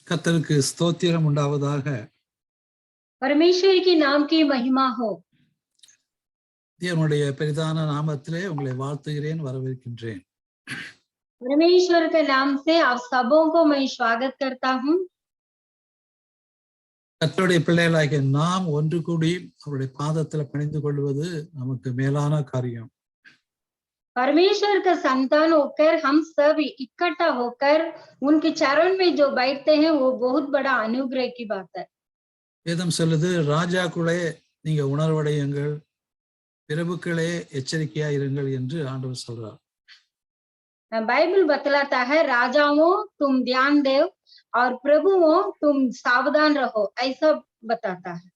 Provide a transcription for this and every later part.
கர்த்தருக்கு ஸ்தோத்திரம் உண்டாவதாக. परमेश्वर की नाम की महिमा हो. தேவனுடைய பெரிதான நாமத்திலே உங்களை வாழ்த்துகிறேன், வரவேற்கின்றேன். परमेश्वर के नाम से आप सबों को मैं स्वागत करता हूँ. கர்த்தருடைய பிள்ளைகளாகிய நாம் ஒன்று கூடி அவருடைய பாதத்தில் பணிந்து கொள்வது நமக்கு மேலான காரியம். परमेश्वर का संतान होकर हम सब इकट्ठा होकर उनके चरण में जो बैठते हैं वो बहुत बड़ा अनुग्रह की बात है. வேதம் சொல்லுது, ராஜாக்களே நீங்க உணர்வடையுங்கள், பிரபுக்களே எச்சரிக்கையா இருங்கள் என்று ஆண்டவர் சொல்றார். बाइबल बतलाता है, राजाओं तुम ध्यान दो और प्रभुओं तुम सावधान रहो, ऐसा बताता है.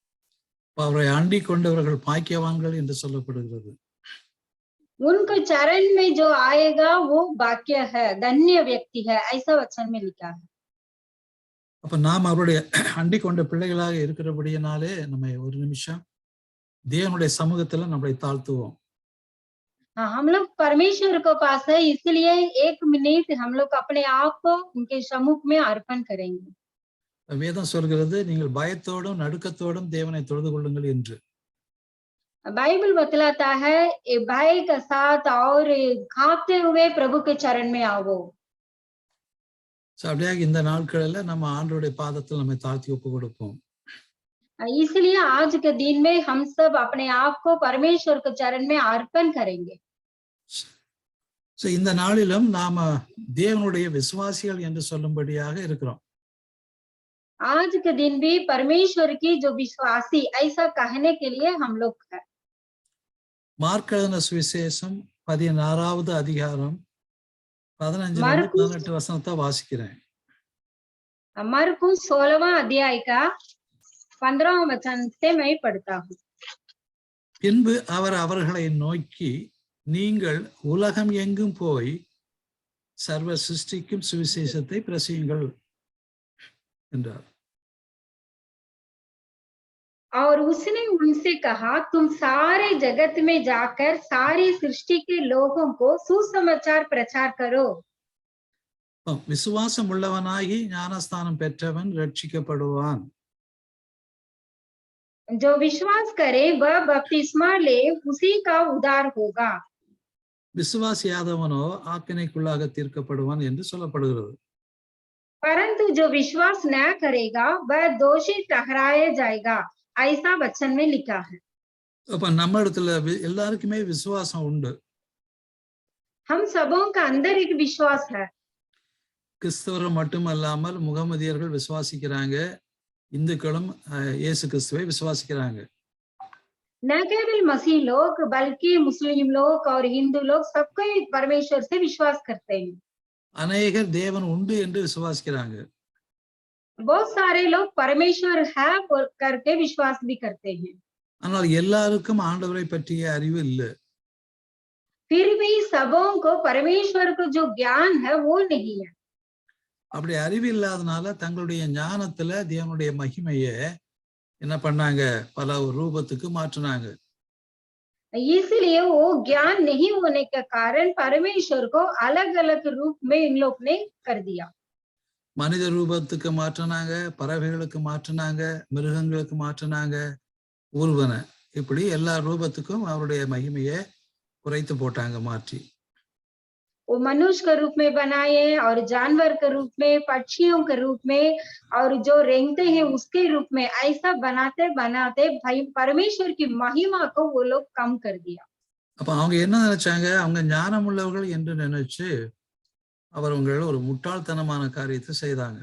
அவரை அண்டி கொண்டவர்கள் பாக்கியவான்கள் என்று சொல்லப்படுகிறது. उनके चरण में जो आएगा वो भाग्य है, धन्य व्यक्ति है, ऐसा वचन में लिखा है. அப்ப நாம் அவருடைய அண்டி கொண்ட பிள்ளைகளாக இருக்கிறபடியினாலே நம்ம ஒரு நிமிஷம் தேவனுடைய சமூகத்துல நம்மளை தாழ்த்துவோம். हाँ, हम लोग परमेश्वर को पास है, इसलिए एक मिनट हम लोग अपने आप को उनके सम्मुख में अर्पण करेंगे. வேதம் சொல்கிறது, நீங்கள் பயத்தோடும் நடுக்கத்தோடும் தேவனை தொழுது கொள்ளுங்கள் என்று. बाइबल बतलाता है, भय के साथ और कांपते हुए प्रभु के चरण में आओ. அப்படியாக இந்த நாட்களில் நம்ம ஆண்டவருடைய பாதத்தில் நம்மை தாழ்த்தி ஒப்பு கொடுப்போம். इसलिए आज के दिन में हम सब अपने आप को परमेश्वर के चरण में अर्पण करेंगे. இந்த நாளிலும் நாம தேவனுடைய விசுவாசிகள் என்று சொல்லும்படியாக இருக்கிறோம். आज के दिन भी परमेश्वर की जो विश्वासी ऐसा कहने के लिए हम लोग है. மார்க் எழுதின சுவிசேஷம் 16வது அதிகாரம் 15-18 வசனத்தை வாசிக்கிறேன். मरकुस 16वां अध्याय का 15वां वचन से मैं पढ़ता हूँ. பின்பு அவர் அவர்களை நோக்கி, நீங்கள் உலகம் எங்கும் போய் சர்வ சிருஷ்டிக்கும் சுவிசேஷத்தை பிரசங்கியுங்கள் என்றார். और उसने उनसे कहा, तुम सारे जगत में जाकर सारी सृष्टि के लोगों को सुसमाचार प्रचार करो. விசுவாசம் உள்ளவனாகி ஞானஸ்தானம் பெற்றவன் ரட்சிக்கப்படுவான். जो विश्वास करे वह बपतिस्मा ले, उसी का उद्धार होगा. விசுவாசியாதவனோ ஆக்கினைக்குள்ளாக தீர்க்கப்படுவான் என்று சொல்லப்படுகிறது. परंतु जो विश्वास न करेगा वह दोषी ठहराया जाएगा, ऐसा वचन में लिखा है. அப்ப நம்ம இடத்துல எல்லாருக்குமே விசுவாசம் உண்டு. हम सबों का अंदर एक विश्वास है. கிறிஸ்தவர்கள் மட்டுமல்லாமல் முகமதியர்கள் விசுவாசிக்கிறாங்க, இந்துக்களும் இயேசு கிறிஸ்துவை விசுவாசிக்கிறாங்க. न केवल मसीह लोग बल्कि मुस्लिम लोग और हिंदू लोग सबको परमेश्वर से विश्वास करते हैं. அநேகர் தேவன் உண்டு என்று விசுவாசிக்கிறாங்க. बहुत सारे लोग परमेश्वर है करके विश्वास भी करते हैं. ஆனால் எல்லாருக்கும் ஆண்டவரை பற்றிய அறிவு இல்லை. फिर भी सबों को परमेश्वर को जो ज्ञान है वो नहीं है. அப்படி அறிவு இல்லாதனால தங்களுடைய ஞானத்துல தேவனுடைய மகிமையை என்ன பண்ணாங்க, பல ரூபத்துக்கு மாற்றினாங்க. इसलिए वो ज्ञान नहीं होने के कारण परमेश्वर को अलग अलग रूप में इन लोग ने कर दिया. மனித ரூபத்துக்கு மாற்றினாங்க, பறவைகளுக்கு மாற்றினாங்க, மிருகங்களுக்கு மாற்றினாங்க, ஊர்வன, இப்படி எல்லா ரூபத்துக்கும் அவருடைய மகிமையை குறைத்து போட்டாங்க, மாற்றி. वो मनुष्य के रूप में बनाए और जानवर के रूप में, पक्षियों के रूप में और जो रेंगते हैं उसके रूप में, ऐसा बनाते बनाते भाई परमेश्वर की महिमा को वो लोग कम कर दिया. அப்ப அவங்க என்ன நினைச்சாங்க, அவங்க ஞானம் உள்ளவர்கள் என்று நினைச்சு அவர்கள் ஒரு முட்டாள்தனமான காரியத்தை செய்தாங்க.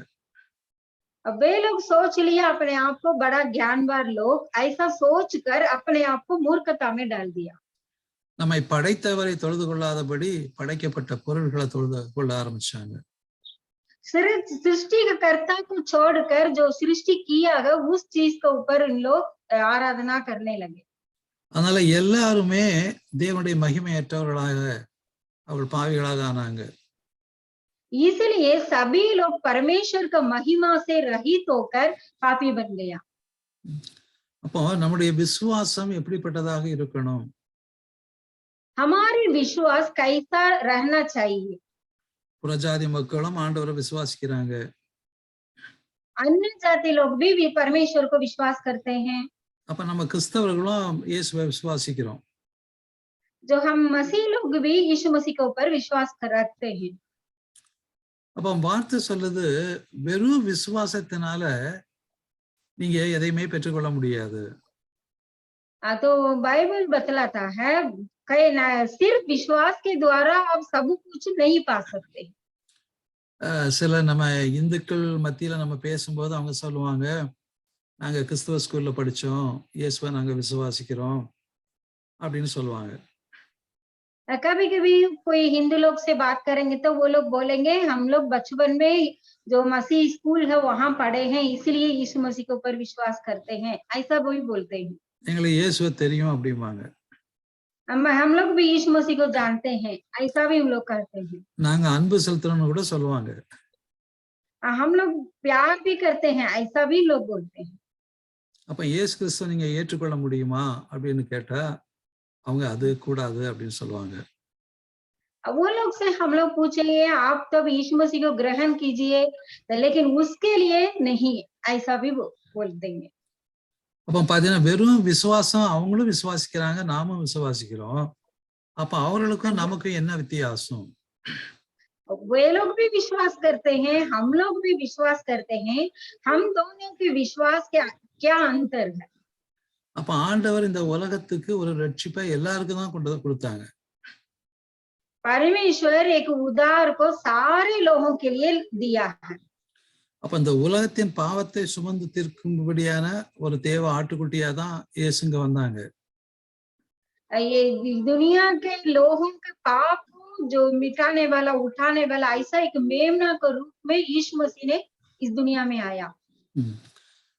अब वे लोग सोच लिया अपने आप को बड़ा ज्ञानवान लोग, ऐसा सोच कर अपने आप को मूर्खता में डाल दिया. நம்மை படைத்தவரை தொழுது கொள்ளாதபடி படைக்கப்பட்ட பொருள்களை தொழுது கொள்ள ஆரம்பிச்சாங்க. सृष्टि के कर्ता को छोड़कर जो सृष्टि किया है उस चीज के ऊपर इन लोग आराधना करने लगे. அதனால எல்லாருமே தேவனுடைய மகிமையற்றவர்களாக அவர்கள் பாவிகளாக ஆனாங்க. इसलिए सभी लोग परमेश्वर का महिमा से रहित होकर पापी बन गया. அப்போ நம்முடைய விசுவாசம் எப்படிப்பட்டதாக இருக்கணும்? हमारे विश्वास कैसा रहना चाहिए? புறஜாதி மக்களும் ஆண்டவரை விசுவாசிக்கிறாங்க. अन्य जाति लोग भी परमेश्वर को विश्वास करते हैं। அப்ப நம்ம கிறிஸ்தவர்களும் இயேசுவை விசுவாசிக்கிறோம். जो हम मसीह लोग भी यीशु मसीह के ऊपर विश्वास रखते हैं। அப்ப வார்த்தை சொல்லுது, வெறும் விசுவாசத்தினால நீங்க எதையுமே பெற்றுக்கொள்ள முடியாது. तो बाइबल बतलाता है सिर्फ विश्वास के द्वारा आप सब कुछ नहीं पा सकते। சில நம்ம இந்துக்கள் மத்தியில நம்ம பேசும்போது அவங்க சொல்லுவாங்க, நாங்க கிறிஸ்தவ ஸ்கூல்ல படிச்சோம், இயேசுவை நாங்க விசுவாசிக்கிறோம் அப்படின்னு சொல்லுவாங்க. कभी कभी कोई हिंदू लोग से बात करेंगे तो वो लोग बोलेंगे हम लोग बचपन में जो मसीह स्कूल है वहां पढ़े हैं, इसलिए यीशु मसीह के ऊपर विश्वास करते हैं, ऐसा वो भी बोलते हैं। எங்களுக்கு இயேசுவை தெரியும் அப்படிம்பாங்க. हम लोग भी यीशु मसीह को जानते हैं, ऐसा भी हम लोग करते हैं। நாங்க அன்பு செலுத்துறோம்னு கூட சொல்லுவாங்க. हम लोग प्यार भी करते हैं, ऐसा भी लोग बोलते हैं। அப்ப இயேசு கிறிஸ்துவை நீங்க ஏற்றுக்கொள்ள முடியுமா அப்படின்னு கேட்டா அவங்க அது கூடாது அப்படின்னு சொல்லுவாங்க. वो लोग से हम लोग पूछेंगे आप तब यीशु मसीह को ग्रहण कीजिए, लेकिन उसके लिए नहीं, ऐसा भी बोल देंगे। அப்ப பாத்தீங்கன்னா வெறும் விசுவாசம், அவங்களும் விசுவாசிக்கிறாங்க, நாமும் விசுவாசிக்கிறோம். அப்ப அவர்களுக்கும் நமக்கும் என்ன வித்தியாசம்? वे लोग भी विश्वास करते हैं, हम लोग भी विश्वास करते हैं, हम दोनों के विश्वास क्या अंतर है? அப்ப ஆண்டவர் இந்த உலகத்துக்கு ஒரு ரட்சிப்பை எல்லாருக்கும் தான் கொண்டு கொடுத்தாங்க. परमेश्वर एक उद्धार को सारे लोगों के लिए दिया है। அப்ப இந்த உலகத்தின் பாவத்தை சுமந்து தீர்க்கும்படியான ஒரு தேவ ஆட்டுக்குட்டியா தான் இயேசுங்க வந்தாங்க. ये दुनिया के लोगों के पाप को जो मिटाने वाला, उठाने वाला, ऐसा एक मेमना के रूप में यीशु मसीह ने इस दुनिया में आया।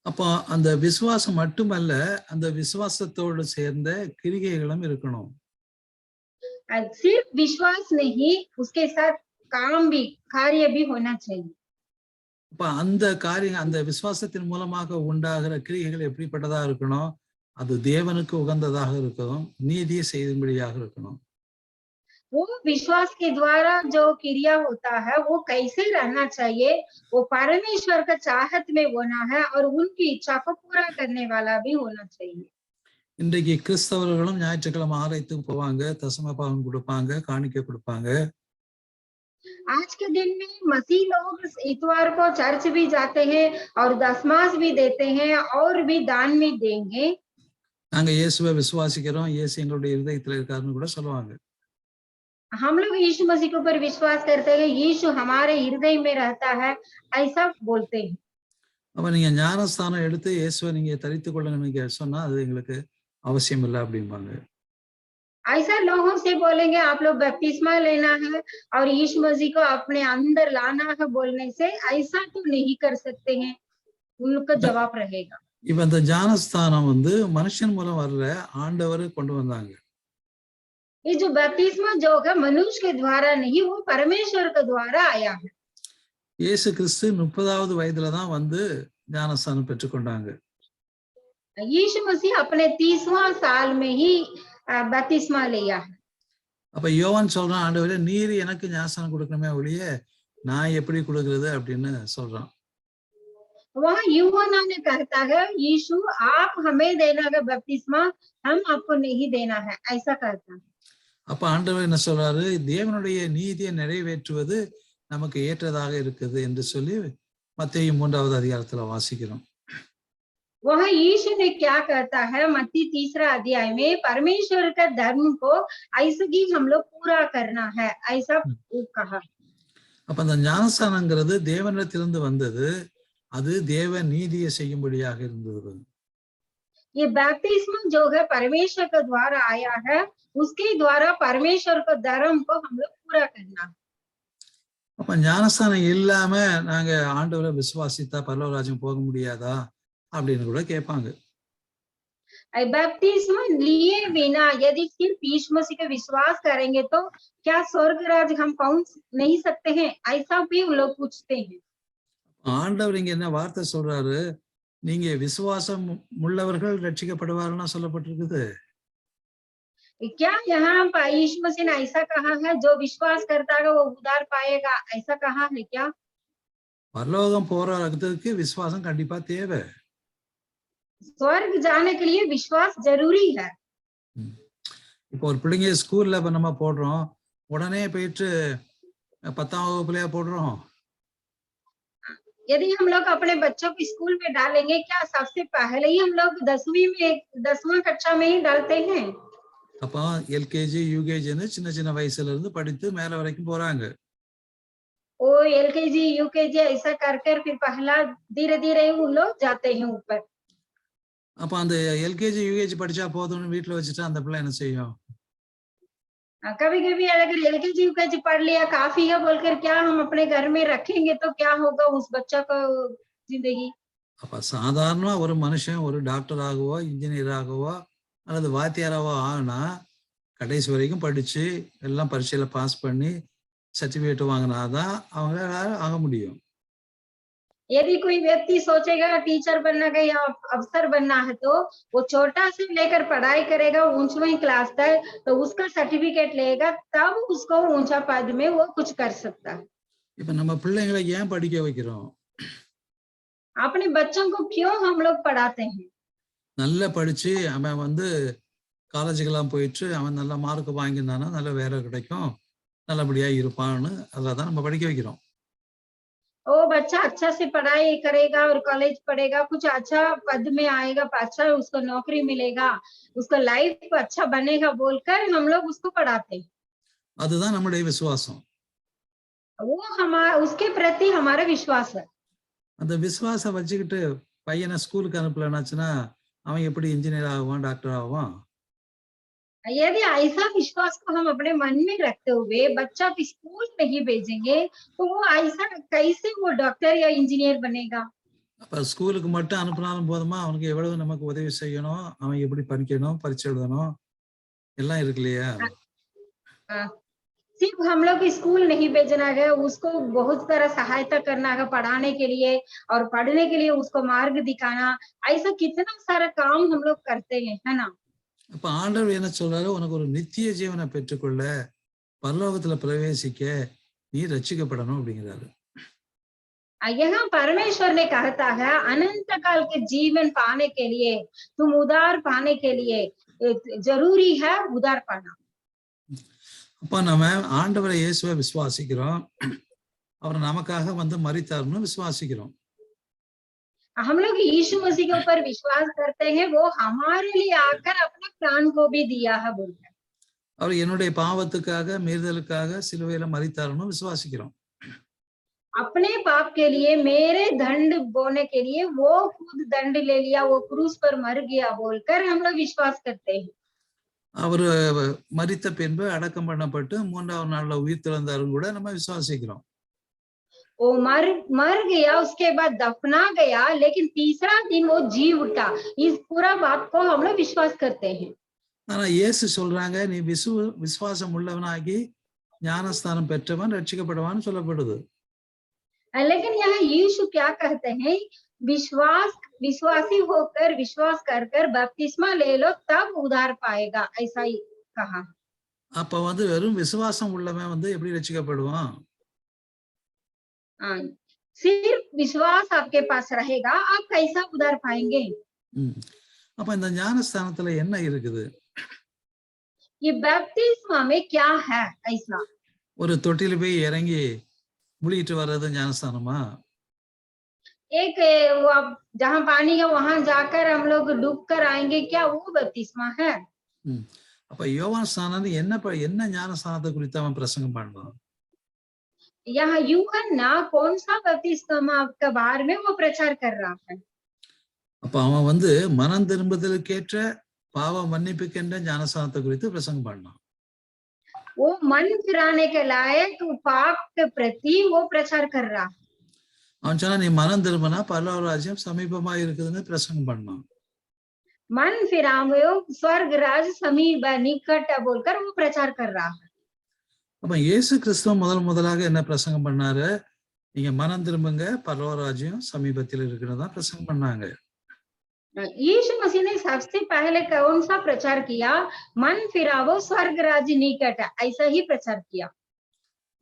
அப்போ அந்த விசுவாசம் மட்டுமல்ல, அந்த விசுவாசத்தோடு சேர்ந்த கிரிகைகளும் இருக்கணும். सिर्फ विश्वास नहीं, उसके साथ काम भी, कार्य भी होना चाहिए। அப்ப அந்த காரியம், அந்த விசுவாசத்தின் மூலமாக உண்டாகிற கிரிகைகள் எப்படிப்பட்டதா இருக்கணும்? அது தேவனுக்கு உகந்ததாக இருக்கணும், நீதியை செய்யும்படியாக இருக்கணும். वो विश्वास के द्वारा जो क्रिया होता है वो कैसे रहना चाहिए, वो परमेश्वर का चाहत में होना है और उनकी इच्छा को पूरा करने वाला भी होना चाहिए। இன்றைக்கு கிறிஸ்தவர்களும் ஞாயிற்றுக்கிழமை ஆலயத்துக்கு போவாங்க, தசம பாகம் கொடுப்பாங்க, காணிக்கை கொடுப்பாங்க. आज के दिन में मसीह लोग इतवार को चर्च भी जाते हैं और दशमांश भी देते हैं और भी दान भी देंगे। நாங்க இயேசுவை விசுவாசிக்கிறோம், இயேசு எங்களுடைய இதயத்துல இருக்காருன்னு கூட சொல்லுவாங்க. हम लोग यीशु मसीह के ऊपर विश्वास करते हैं, यीशु हमारे हृदय में रहता है, ऐसा बोलते हैं। அப்ப நீங்க ஞானஸ்தானம் எடுத்து இயேசுவை நீங்க தரித்துக் கொள்ளுங்கன்னு சொன்னா அது எங்களுக்கு அவசியம் இல்லை அப்படிம்பாங்க. ऐसा लोगों से बोलेंगे आप लोग बपतिस्मा लेना है और यीशु मसीह को अपने अंदर लाना है बोलने से ऐसा तो नहीं कर सकते हैं, उनका जवाब रहेगा। இப்ப இந்த ஞானஸ்தானம் மனுஷன் மூலம் வரல, ஆண்டவர் கொண்டு வந்தாங்க. ये जो बपतिस्मा जो है मनुष्य के द्वारा नहीं, वो परमेश्वर के द्वारा आया है। இயேசு கிறிஸ்து 30வது வயதுல தான் ஞானஸ்தானம் பெற்றுக்கொண்டாங்க. यीशु मसीह अपने 30वां साल में ही बपतिस्मा लिया है। அப்ப யோவான் சொல்றான், ஆண்டவரே நீர் எனக்கு ஞானஸ்தானம் கொடுக்கணுமே ஒழிய நான் எப்படி கொடுக்கிறது அப்படின்னு சொல்றான். वहाँ यूहन्ना ने कहता है यीशु आप हमें देना है बपतिस्मा, हम आपको नहीं देना है, ऐसा कहता है। அப்ப ஆண்டவர் என்ன சொல்றாரு, தேவனுடைய நீதியை நிறைவேற்றுவது நமக்கு ஏற்றதாக இருக்குது என்று சொல்லி மத்தேயு 3வது அதிகாரத்துல வாசிக்கிறோம். वह यीशु ने क्या कहता है मत्ती 3 अध्याय में, परमेश्वर का धर्म को ऐसे ही हम लोग पूरा करना है, ऐसा कहा। அப்ப அந்த ஞானஸ்தானங்கிறது தேவனிடத்திலிருந்து வந்தது, அது தேவ நீதியை செய்யும்படியாக இருந்தது. ये बैप्टिस्म जो है परमेश्वर के द्वारा आया है, उसके द्वारा परमेश्वर का धर्म को हम लोग पूरा करना। அப்ப ஞானஸ்தானம் இல்லாம நாங்க ஆண்டவரை விசுவாசித்தா பரலோகராஜ்யம் போக முடியாதா அப்படின்னு கூட கேட்பாங்க. बैप्टिस्म लिए बिना यदि सिर्फ यीशु मसीह का विश्वास करेंगे तो क्या स्वर्ग राज्य हम पहुंच नहीं सकते हैं, ऐसा भी लोग पूछते हैं। ஆண்டவர் இங்க என்ன வார்த்தை சொல்றாரு, நீங்க விசுவாசம் உள்ளவர்கள் ரட்சிக்கப்படுவார்கள்னா சொல்லப்பட்டிருக்குது. क्या यहाँ पर यीशु मसीह ने ऐसा कहा है जो विश्वास करता है वो उद्धार पाएगा, ऐसा कहा है क्या? பரலோகம் போறதுக்கு விசுவாசம் கண்டிப்பா தேவை. स्वर्ग जाने के लिए विश्वास जरूरी है। இப்போ ஒரு பிள்ளைங்க ஸ்கூல்ல இப்ப நம்ம போடுறோம், உடனே போயிட்டு 10ஆம் வகுப்புலயா போடுறோம்? यदि हम लोग अपने बच्चों को स्कूल में डालेंगे, क्या सबसे पहले ही हम लोग 10वीं कक्षा में ही डालते हैं? அப்ப எல்கேஜி, யூகேஜின்னு சின்ன சின்ன வயசுல இருந்து படித்து மேல வரைக்கும் போறாங்க. वो एलकेजी यूकेजी ऐसा कर कर फिर पहला धीरे धीरे वो लोग जाते हैं ऊपर। அப்ப அந்த எல்கேஜி, யூகேஜி படிச்சா போதும்னு வீட்டுல வச்சுட்டா அந்த பிள்ளை என்ன செய்யும்? कभी कभी अगर एलकेजी यूकेजी पढ़ लिया काफी है बोलकर क्या हम अपने घर में रखेंगे तो क्या होगा उस बच्चा को जिंदगी। அப்ப சாதாரணமா ஒரு மனுஷன் ஒரு டாக்டர் ஆகவோ, இன்ஜினியர் ஆகவோ அல்லது வாத்தியாராவோ ஆனா கடைசி வரைக்கும் படிச்சு எல்லாம் பரீட்சையில பாஸ் பண்ணி சர்டிபிகேட் வாங்கினாதான் அவங்களால ஆக முடியும். यदि कोई व्यक्ति सोचेगा टीचर बनना है या अफसर बनना है तो वो छोटा से लेकर पढ़ाई करेगा ऊंचवी क्लास तक, तो उसका सर्टिफिकेट लेगा तब उसको ऊंचा पद में वो कुछ कर सकता है। இப்ப நம்ம பிள்ளைங்களை ஏன் படிக்க வைக்கிறோம்? अपने बच्चों को क्यों हम लोग पढ़ाते हैं? நல்லா படிச்சு அவன் வந்து காலேஜுக்கெல்லாம் போயிட்டு அவன் நல்ல மார்க் வாங்கினானா நல்ல வேலை கிடைக்கும், நல்லபடியா இருப்பான்னு அதான் நம்ம படிக்க வைக்கிறோம். वो बच्चा अच्छा से पढ़ाई करेगा और कॉलेज पढ़ेगा, कुछ अच्छा पद में आएगा, अच्छा उसको नौकरी मिलेगा, उसका लाइफ अच्छा बनेगा बोलकर हम लोग उसको पढ़ाते हैं। அதுதான் நம்முடைய விசுவாசம். वो हमारा उसके प्रति हमारा विश्वास है। அந்த விசுவாசம் வச்சுக்கிட்டு பையனை ஸ்கூலுக்கு அனுப்பலனாச்சுன்னா அவன் எப்படி இன்ஜினியர் ஆகுவான், டாக்டர் ஆகுவான்? यदि ऐसा विश्वास को हम अपने मन में रखते हुए बच्चा को स्कूल नहीं भेजेंगे तो वो ऐसा कैसे वो डॉक्टर या इंजीनियर बनेगा? அப்ப ஸ்கூலுக்கு மட்டும் அனுப்பினாலும் போதுமா? அவனுக்கு எவ்வளவு நமக்கு உதவி செய்யணும், அவன் எப்படி படிக்கணும், பரீட்சை எழுதணும், எல்லாம் இருக்கு இல்லையா? सिर्फ हम लोग स्कूल नहीं भेजना है, उसको बहुत सारा सहायता करना है पढ़ाने के लिए और पढ़ने के लिए उसको मार्ग दिखाना, ऐसा कितना सारा काम हम लोग करते हैं, है ना? அப்ப ஆண்டவர் என்ன சொல்றாரு? உனக்கு ஒரு நித்திய ஜீவனை பெற்றுக்கொள்ள, பரலோகத்துல பிரவேசிக்க நீ ரட்சிக்கப்படணும் அப்படிங்கிறாரு. यहाँ परमेश्वर ने कहता है अनंत काल के जीवन पाने के लिए, तुम उद्धार पाने के लिए जरूरी है उद्धार पाना। அப்ப நம்ம ஆண்டவரை இயேசுவை விசுவாசிக்கிறோம், அவர் நமக்காக வந்து மரித்தார்னு விசுவாசிக்கிறோம். हम लोग यीशु मसीह के ऊपर विश्वास करते हैं, वो हमारे लिए आकर अपना प्राण को भी दिया है बोलकर। அவர் என்னுடைய பாவத்துக்காக, மீறுதலுக்காக சிலுவையில மரித்தார்னு விசுவாசிக்கிறோம். अपने पाप के लिए, मेरे दंड बोने के लिए वो खुद दंड ले लिया, वो क्रूस पर मर गया बोलकर हम लोग विश्वास करते हैं। அவரு மரித்த பின்பு அடக்கம் பண்ணப்பட்டு 3ஆவது நாள்ல உயிர் தெழுந்தாருன்னு கூட நம்ம விசுவாசிக்கிறோம். वो मर गया, उसके बाद दफना गया, लेकिन तीसरा दिन वो जी उठा, इस पूरा बात को हम लोग विश्वास करते हैं। ஆனா இயேசு சொல்றாங்க, நீ விசுவாசம் உள்ளவனாகி ஞானஸ்தானம் பெற்றவன் ரட்சிக்கப்படுவான்னு சொல்லப்படுது. लेकिन यहाँ यीशु क्या कहते हैं? विश्वासी होकर विश्वास कर कर बपतिस्मा ले लो तब उद्धार पाएगा, ऐसा ही कहा। அப்ப வந்து வெறும் விசுவாசம் உள்ளவன் வந்து எப்படி ரட்சிக்கப்படுவான்? सिर्फ विश्वास आपके पास रहेगा, आप कैसा उद्धार पाएंगे? அப்ப இந்த ஞானஸ்தானத்துல என்ன இருக்குது? ये बपतिस्मा में क्या है ऐसा? ஒரு தொட்டில போய் இறங்கி முழுகிட்டு வர்றது ஞானஸ்தானமா? एक जहाँ पानी है वहां जाकर हम लोग डूब कर आएंगे, क्या वो बपतिस्मा है? அப்ப யோவான் ஸ்நானன் என்ன ஞானஸ்தானத்தை குறித்து அவன் பிரசங்கம் பண்ணான்? यहाँ यूहन्ना कौन सा बपतिस्मा के बारे में वो प्रचार कर रहा है? அப்ப அவன் வந்து மனம் திரும்புதலுக்கேற்ற பாவ மன்னிப்புக்கென்ற ஞானஸ்தானத்தை குறித்து பிரசங்கம் பண்ணான். वो मन फिराने के लायक पाप के प्रति वो प्रचार कर रहा है। அவன் சொன்னா நீ மனம் திரும்பினா பரலோக ராஜ்யம் சமீபமா இருக்குதுன்னு பிரசங்கம் பண்ணான். मन फिराओ स्वर्ग राज समीप निकट बोलकर वो प्रचार कर रहा है। அப்ப இயேசு கிறிஸ்துவ முதலாக என்ன பிரசங்கம் பண்ணாரு? நீங்க மனம் திரும்புங்க, பரலோக ராஜ்யம் சமீபத்தில் இருக்கிறதா பிரசங்கம் பண்ணாங்க. यीशु मसीह ने सबसे पहले कौन सा प्रचार किया? मन फिराओ स्वर्ग राज्य निकट, ऐसा ही प्रचार किया।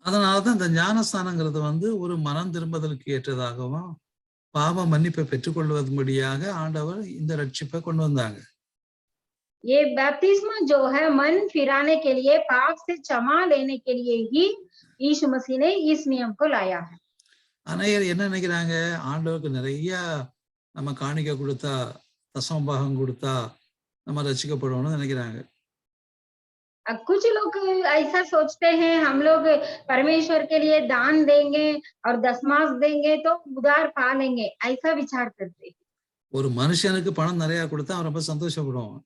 அதனாலதான் இந்த ஞானஸ்தானங்கிறது வந்து ஒரு மனம் திரும்புதலுக்கு ஏற்றதாகவும் பாவ மன்னிப்பை பெற்றுக்கொள்வதுபடியாக ஆண்டவர் இந்த ரட்சிப்பை கொண்டு வந்தாங்க. ये बैप्टिस्मा जो है मन फिराने के लिए, पाप से क्षमा लेने के लिए ही यीशु मसीह ने इस नियम को लाया है। அநேகர் என்ன நினைக்கிறாங்க, ஆண்டவருக்கு நிறைய நம்ம காணிக்கை கொடுத்தா, தசம பாகம் கொடுத்தா நம்ம ரட்சிக்கப்படுவோம்னு நினைக்கிறாங்க. कुछ लोग ऐसा सोचते हैं, हम लोग परमेश्वर के लिए दान देंगे और दशमांश देंगे तो उद्धार पा लेंगे, ऐसा विचार करते हैं। ஒரு மனுஷனுக்கு பணம் நிறைய கொடுத்தா அவன் ரொம்ப சந்தோஷப்படுவான்.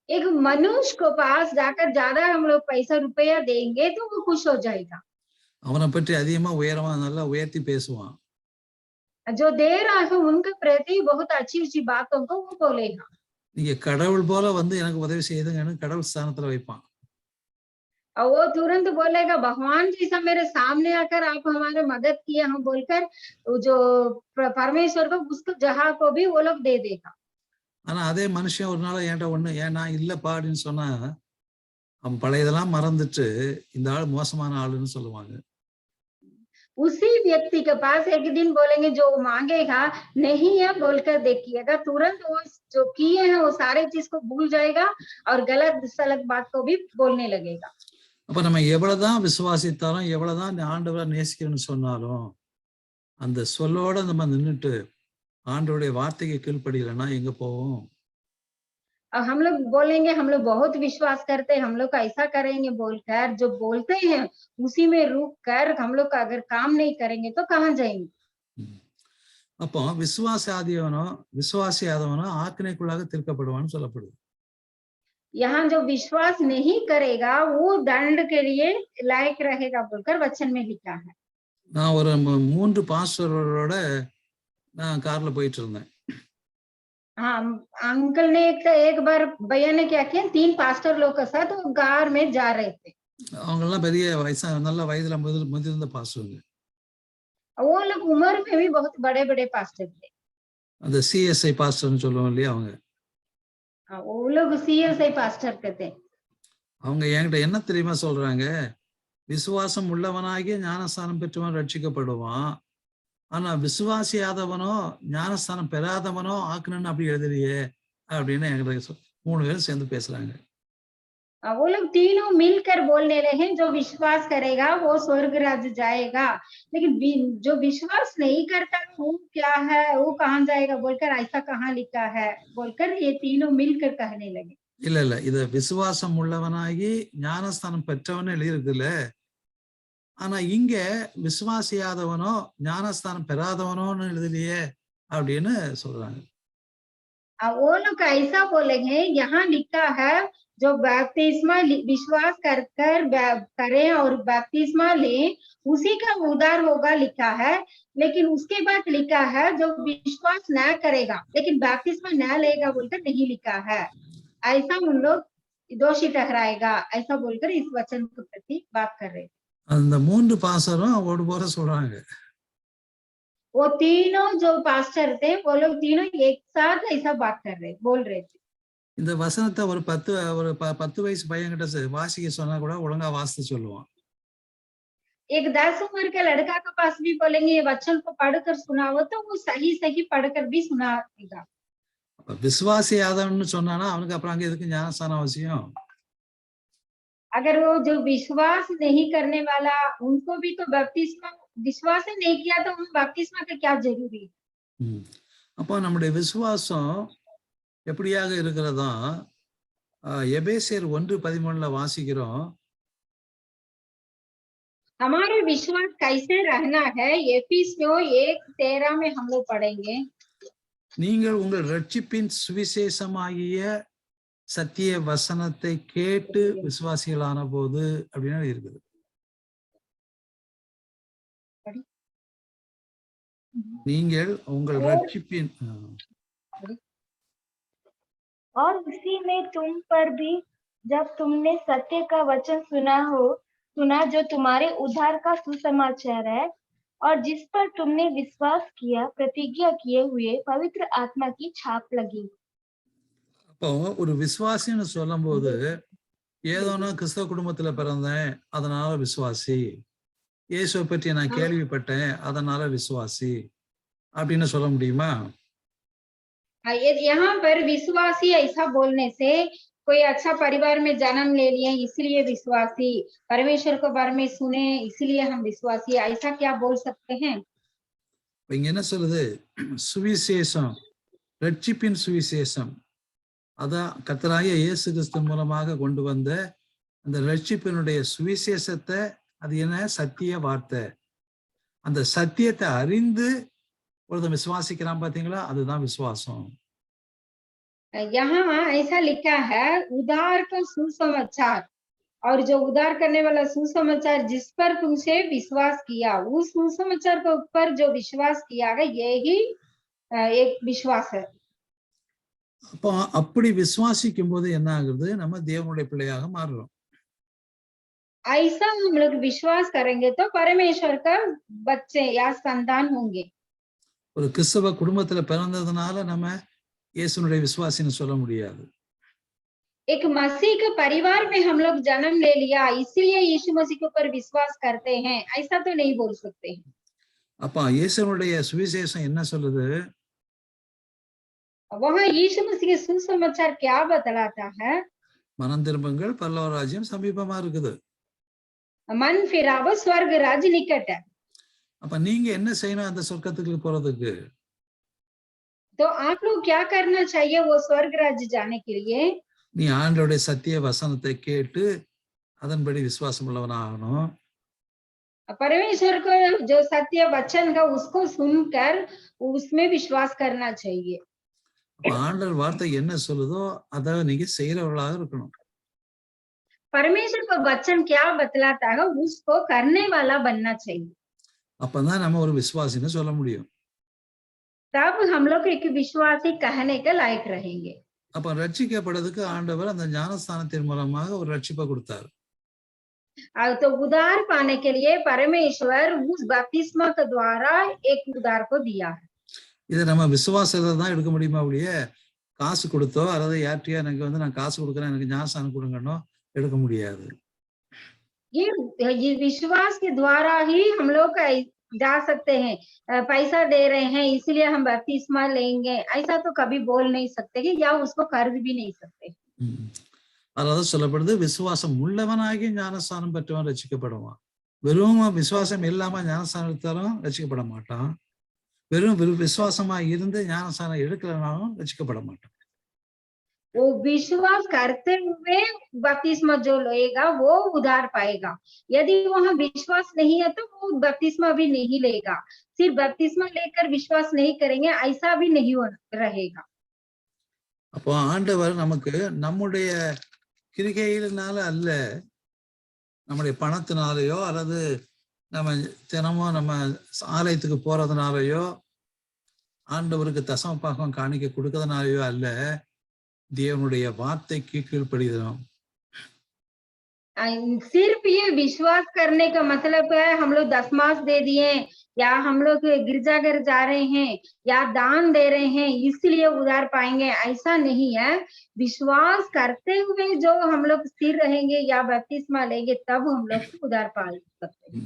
एक मनुष्य को पास जाकर ज्यादा हम लोग पैसा रुपया देंगे तो वो खुश हो जाएगा। அவனை பற்றி அதிகமா உயரமா நல்லா உயர்த்தி பேசுவான். जो दे रहा है उनके प्रति बहुत अच्छी अच्छी बातों को वो बोलेगा। நீங்க கடவுள் போல வந்து எனக்கு உதவி செய்யுதுங்கன்னு கடவுள் ஸ்தானத்துல வைப்பான். और वो तुरंत बोलेगा भगवान जैसा मेरे सामने आकर आप हमारे मदद किए हम बोलकर, जो परमेश्वर को उसको जहाँ को भी वो लोग दे देगा। ஆனா அதே மனுஷன் ஒரு நாள் என்கிட்ட ஒண்ணு ஏன் நான் இல்லப்பா அப்படின்னு சொன்னா அவன் பழையதெல்லாம் மறந்துட்டு இந்த ஆள் மோசமான ஆளுன்னு சொல்லுவாங்க. उसी व्यक्ति के पास एक दिन बोलेंगे, जो मांगेगा नहीं है बोलकर देखिएगा, तुरंत वो जो किए हैं वो सारे चीज को भूल जाएगा और गलत सलत बात को भी बोलने लगेगा। அப்ப நம்ம எவ்வளவுதான் விசுவாசித்தாலும் எவ்வளவுதான் ஆண்டவரை நேசிக்கிறேன்னு சொன்னாலும் அந்த சொல்லோட நம்ம நின்றுட்டு ஆண்டவருடைய வார்த்தைக்கு கீழ்ப்படியலைன்னா எங்க போவோம்? और हम लोग बोलेंगे हम लोग बहुत विश्वास करते हैं, हम लोग ऐसा करेंगे बोलकर जो बोलते हैं उसी में रुक कर हम लोग का अगर काम नहीं करेंगे तो कहाँ जाएंगे? அப்போ விசுவாசியாதவனோ ஆக்கினைக்குள்ளாக தீர்க்கப்படுவான்னு சொல்லப்படுது. यहाँ जो विश्वास नहीं करेगा वो दंड के लिए लायक रहेगा बोलकर वचन में लिखा है। நான் ஒரு 3 பாஸ்டரோட நான் கார்ல போயிட்டு இருந்தேன். हाँ, अंकल ने एक बार भैया ने क्या किया, 3 पास्टर लोग के साथ वो कार में जा रहे थे। அவங்க எல்லாம் பெரிய வயசா நல்ல வயதுல முதிர்ந்த பாஸ்டருங்க. वो लोग उम्र में भी बहुत बड़े बड़े पास्टर थे। அந்த சிஎஸ்ஐ பாஸ்டர்னு சொல்லுவோம் இல்லையா அவங்க. वो लोग सीएसआई पास्टर के थे। அவங்க என்கிட்ட என்ன தெரியுமா சொல்றாங்க, விசுவாசம் உள்ளவனாகிய ஞானஸ்தானம் பெற்றவன் ரட்சிக்கப்படுவான், ஆனா விசுவாசியாதவனோ ஞானஸ்தானம் பெறாதவனோ ஆக்கணும்னு அப்படி எழுதலையே அப்படின்னு என்கிட்ட 3 பேரும் சேர்ந்து பேசுறாங்க. वो लोग तीनों मिलकर बोलने लगे, जो विश्वास करेगा वो स्वर्ग राज्य जाएगा, लेकिन जो विश्वास नहीं करता वो क्या है, वो कहाँ जाएगा बोलकर ऐसा कहाँ लिखा है बोलकर ये तीनों मिलकर कहने लगे। இல்ல இது விசுவாசம் உள்ளவனாகி ஞானஸ்தானம் பெற்றவன்னு எழுதியிருக்குல்ல, ஆனா இங்க விசுவாசியாதவனோ ஞானஸ்தானம் பெறாதவனோன்னு எழுதலையே அப்படின்னு சொல்றாங்க. वो लोग ऐसा बोलेंगे, यहाँ लिखा है जो बपतिस्मा विश्वास कर करें और बपतिस्मा लें उसी का उद्धार होगा लिखा है, लेकिन उसके बाद लिखा है जो विश्वास न करेगा लेकिन बपतिस्मा न लेगा बोलकर नहीं लिखा है, ऐसा उन लोग दोषी ठहराएगा, ऐसा बोलकर इस वचन के प्रति बात कर रहे। அந்த 3 பாஸ்டரும் ஒரு போல சொல்றாங்க. वो तीनों जो पास्टर थे वो लोग तीनों एक साथ ऐसा बात कर रहे बोल रहे थे। இந்த வசனத்தை ஒரு 10 வயசு பையன்கிட்ட வாசிக்க சொன்னா கூட ஒழுங்கா வாசித்து சொல்லுவான். एक 10 उम्र के लड़का के पास भी बोलेंगे ये वचन को पढ़कर सुनाओ तो वो सही सही पढ़कर भी सुनाएगा। விசுவாசியாதவன்னு சொன்னானா அவனுக்கு அப்புறம் அங்க எதுக்கு ஞானஸ்தானம் அவசியம்? अगर वो जो विश्वास नहीं करने वाला उनको भी तो बपतिस्मा विश्वास ही नहीं किया तो उन बपतिस्मा का क्या जरूरी है? அப்போ நம்முடைய விசுவாசம் எப்படியாக இருக்கிறதா? எபேசியர் 1:13 வாசிக்கிறோம். हमारे विश्वास कैसे रहना है, एफिसियों 1:13 में हम लोग पढ़ेंगे। நீங்கள் உங்கள் ரட்சிப்பின் சுவிசேஷமாகிய சத்திய வசனத்தை கேட்டு விசுவாசிகளான போது அப்படின்னு இருக்குது. நீங்கள் उंगल रक्षिपिन और उसी में तुम पर भी जब तुमने सत्य का वचन सुना जो तुम्हारे उद्धार का सुसमाचार है और जिस पर तुमने विश्वास किया, प्रतिज्ञा किए हुए पवित्र आत्मा की छाप लगी। அப்போ ஒரு விசுவாசின்னு சொல்லும்போது ஏதோனா கிறிஸ்தவ குடும்பத்துல பிறந்தேன் அதனால விசுவாசி, இயேசுவை பற்றி நான் கேள்விப்பட்டேன் அதனால விசுவாசி அப்படின்னு சொல்ல முடியுமா? यहाँ पर विश्वासी ऐसा बोलने से कोई अच्छा परिवार में जन्म ले लिए इसलिए विश्वासी, परमेश्वर को बारे में सुने इसलिए हम विश्वासी, ऐसा क्या बोल सकते हैं? இங்க என்ன சொல்லுது? சுவிசேஷம், ரட்சிப்பின் சுவிசேஷம், அதான் கர்த்தராகிய இயேசு கிறிஸ்து மூலமாக கொண்டு வந்த அந்த ரட்சிப்பினுடைய சுவிசேஷத்தை, அது என்ன? சத்திய வார்த்தை. அந்த சத்தியத்தை அறிந்து ஒருத்தன் விசுவாசிக்கிறான் பாத்தீங்களா, அதுதான் விசுவாசம். यहाँ ऐसा लिखा है उद्धार का सुसमाचार, और जो उद्धार करने वाला सुसमाचार जिस पर तुमसे विश्वास किया, उस सुसमाचार के ऊपर जो विश्वास किया है यही एक विश्वास है। அப்போ அப்படி விசுவாசிக்கும் போது என்ன ஆகுது? நம்ம தேவனுடைய பிள்ளையாக மாறுறோம். ऐसा हम लोग विश्वास करेंगे तो परमेश्वर का बच्चे या संतान होंगे। ஒரு கிறிஸ்தவ குடும்பத்துல பிறந்ததுனால நம்ம இயேசுனுடைய விசுவாசின்னு சொல்ல முடியாது. एक मसीह के परिवार में हम लोग जन्म ले लिया इसलिए यीशु मसीह के ऊपर विश्वास करते हैं, ऐसा तो नहीं बोल सकते हैं। அப்ப இயேசுனுடைய சுவிசேஷம் என்ன சொல்லுது? वहाँ यीशु मसीह के सुसमाचार क्या बतलाता है? மனம் திரும்புங்கள், பரலோக ராஜ்யம் சமீபமா இருக்குது. मन फिरावो स्वर्ग राज्य निकट है। அப்ப நீங்க என்ன செய்யணும் அந்த சொர்க்கத்துக்கு போறதுக்கு? तो आप लोग क्या करना चाहिए वो स्वर्ग राज्य जाने के लिए? நீ ஆண்டவருடைய சத்திய வசனத்தை கேட்டு அதன்படி விசுவாசம் உள்ளவனா ஆகணும். परमेश्वर को जो सत्य वचन है उसको सुनकर उसमें विश्वास करना चाहिए। ஆண்டவர் வார்த்தை என்ன சொல்லுதோ அதை நீங்க செய்யறவர்களாக இருக்கணும். परमेश्वर का वचन क्या बतलाता है उसको करने वाला बनना चाहिए। அப்பதான் நம்ம ஒரு விசுவாசின்னு சொல்ல முடியும். तब हम लोग एक विश्वासी कहने के लायक रहेंगे। அப்ப ரட்சிக்கப்படுறதுக்கு ஆண்டவர் அந்த ஞானஸ்தானத்தின் மூலமாக ஒரு ரட்சிப்பை கொடுத்தாரு. तो उद्धार पाने के लिए परमेश्वर उस बपतिस्मा के द्वारा एक उद्धार को दिया है। இதை நம்ம விசுவாசத்தை தான் எடுக்க முடியுமா? அப்படிய காசு கொடுத்தோ அல்லது யார்ட்டையோ எனக்கு நான் காசு கொடுக்குறேன் எனக்கு ஞானஸ்தானம் கொடுங்கன்னோ எடுக்க முடியாது. ये विश्वास के द्वारा ही हम लोग जा सकते हैं, पैसा दे रहे हैं इसलिए हम बपतिस्मा लेंगे, ऐसा तो कभी बोल नहीं सकते कि या उसको कर भी नहीं सकते। அதாவது சொல்லப்படுது, விசுவாசம் உள்ளவனாகி ஞானஸ்தானம் பெற்றவன் ரட்சிக்கப்படுவான். வெறும் விசுவாசம் இல்லாம ஞானஸ்தானம் எடுத்தாலும் ரட்சிக்கப்பட மாட்டான். வெறும் விசுவாசமா இருந்து ஞானஸ்தானம் எடுக்கலனாலும் ரட்சிக்கப்பட மாட்டான். वो विश्वास करते हुए बपतिस्मा जो लेगा वो उद्धार पाएगा, यदि वहाँ विश्वास नहीं है तो वो बपतिस्मा भी नहीं लेगा। सिर्फ बपतिस्मा लेकर विश्वास नहीं करेंगे ऐसा भी नहीं रहेगा। அப்போ ஆண்டவர் நமக்கு நம்முடைய கிரிகையினால அல்ல, நம்முடைய பணத்தினாலேயோ அல்லது நம்ம தினமும் நம்ம ஆலயத்துக்கு போறதுனாலயோ ஆண்டவருக்கு தசம பாகம் காணிக்க கொடுக்கறதுனாலயோ அல்ல, தேவனுடைய வார்த்தைக்கு கீழ்ப்படிகிறோம். सिर्फ ये विश्वास करने का मतलब है हम लोग दशमांश दे दिए या हम लोग गिरजाघर जा रहे हैं या दान दे रहे हैं इसलिए उद्धार पाएंगे, ऐसा नहीं है। विश्वास करते हुए जो हम लोग स्थिर रहेंगे या बपतिस्मा लेंगे तब हम लोग उद्धार पा सकते हैं।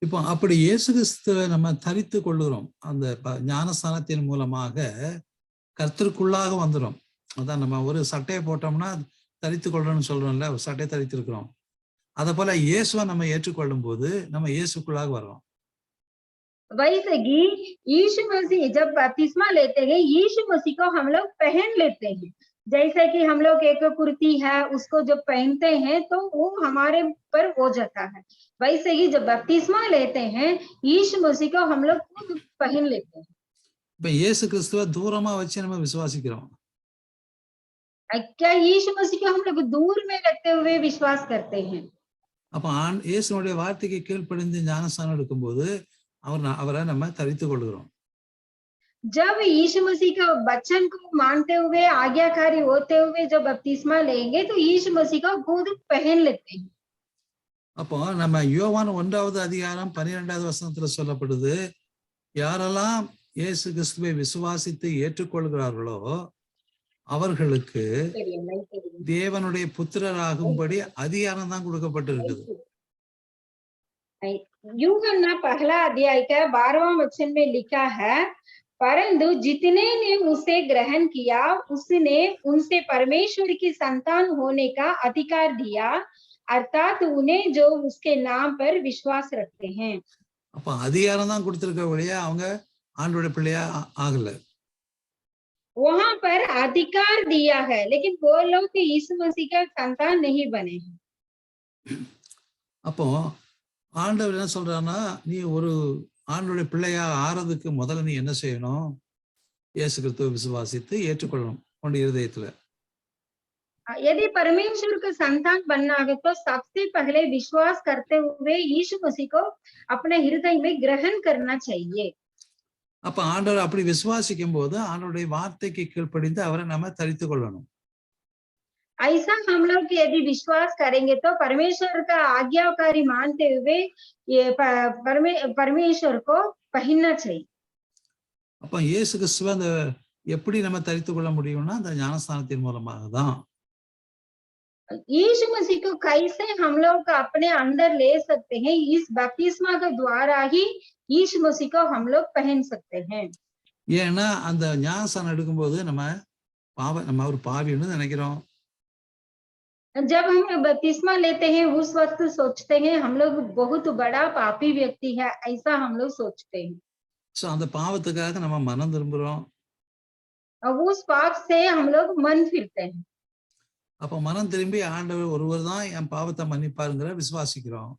இப்போ அப்படி இயேசு கிறிஸ்துவை நம்ம தரித்து கொள்ளுகிறோம். அந்த ஞானஸ்தானத்தின் மூலமாக கர்த்தருக்குள்ளாக வந்துடும். அதான் நம்ம ஒரு சட்டையை போட்டோம்னா தரித்து கொள்ளணும்னு சொல்றோம்ல, ஒரு சட்டையை தரித்து இருக்கிறோம். அதை போல இயேசுவை நம்ம ஏற்றுக்கொள்ளும் போது நம்ம இயேசுக்குள்ளாக வரோம். वैसे ही यीशु मसीह जब बपतिस्मा लेते हैं यीशु मसीह को हम लोग पहन लेते हैं। जैसे कि हम लोग एक कुर्ती है उसको जब पहनते हैं तो वो हमारे पर हो जाता है, वैसे ही जब बपतिस्मा लेते हैं यीशु मसीह को हम लोग खुद पहन लेते हैं। இப்ப இயேசு கிறிஸ்துவை தூரமா வச்சு நம்ம விசுவாசிக்கிறோம். क्या यीशु मसीह को हम लोग दूर में रखते हुए विश्वास करते हैं? அப்ப இயேசுனுடைய வார்த்தைக்கு கீழ்ப்படிந்து ஞானஸ்தானம் எடுக்கும்போது அவரை நம்ம தரித்து கொள்கிறோம். जब यीशु मसीह का वचन को मानते हुए आज्ञाकारी होते हुए जब बपतिस्मा लेंगे तो यीशु मसीह को खुद पहन लेते हैं। அப்போ நம்ம யோவான் 1வது அதிகாரம் 12வது வசனத்துல சொல்லப்படுது, யாரெல்லாம் இயேசு கிறிஸ்துவை விசுவாசித்து ஏற்றுக்கொள்கிறார்களோ அவர்களுக்கு नहीं करिए தேவனுடைய புத்திரராகும்படி அதிகாரம் தான் கொடுக்கப்பட்டிருக்குது. यूहन्ना पहला अध्याय का 12वां वचन में लिखा है, परंतु जितने ने उसे ग्रहण किया उसने उनसे परमेश्वर की संतान होने का अधिकार दिया, अर्थात उन्हें जो उसके नाम पर विश्वास रखते हैं. அப்ப அதிகாரம் தான் கொடுத்திருக்க வழியா அவங்க ஆண்டவருடைய பிள்ளையா ஆகல. वहां पर अधिकार दिया है, लेकिन वो लोग यीशु मसीह का संतान नहीं बने हैं. அப்போ ஆண்டவர் என்ன சொல்றாருன்னா, நீ ஒரு ஆண்டவருடைய பிள்ளையா ஆறதுக்கு முதல்ல நீ என்ன செய்யணும்? இயேசு கிறிஸ்துவை விசுவாசித்து ஏற்றுக்கொள்ளணும் உன்னுடைய இருதயத்துல. यदि परमेश्वर का संतान बनना है तो सबसे पहले विश्वास करते हुए यीशु मसीह को अपने हृदय में ग्रहण करना चाहिए. அப்ப ஆண்டவர் அப்படி விசுவாசிக்கும் போது ஆண்டவருடைய வார்த்தைக்கு கீழ்ப்படிந்து அவரை நம்ம தரித்துக் கொள்ளணும். ऐसा हम लोग यदि विश्वास करेंगे तो परमेश्वर का आज्ञाकारी मानते हुए ये परमेश्वर को पहनना चाहिए. அப்ப இயேசு கிறிஸ்துவை அந்த எப்படி நம்ம தரித்துக் கொள்ள முடியும்னா அந்த ஞானஸ்நானத்தின் மூலமாக தான். यीशु मसीह को कैसे हम लोग अपने अंदर ले सकते हैं? इस बपतिस्मा के द्वारा ही यीशु मसीह को हम लोग पहन सकते हैं. ஏன்னா அந்த ஞானஸ்நானம் எடுக்கும்போது நம்ம ஒரு பாவின்னு நினைக்கிறோம். जब हम बपतिस्मा लेते हैं उस वक्त सोचते हैं हम लोग बहुत बड़ा पापी व्यक्ति है, ऐसा हम लोग सोचते हैं. சோ அந்த பாவத்துக்காக நம்ம மனம் திரும்புறோம். अब उस पाप से हम लोग मन फिरते हैं. அப்ப மனம் திரும்பி ஆண்டவர் ஒருவர் தான் என் பாவத்தை மன்னிப்பாருங்கிற விசுவாசிக்கிறோம்.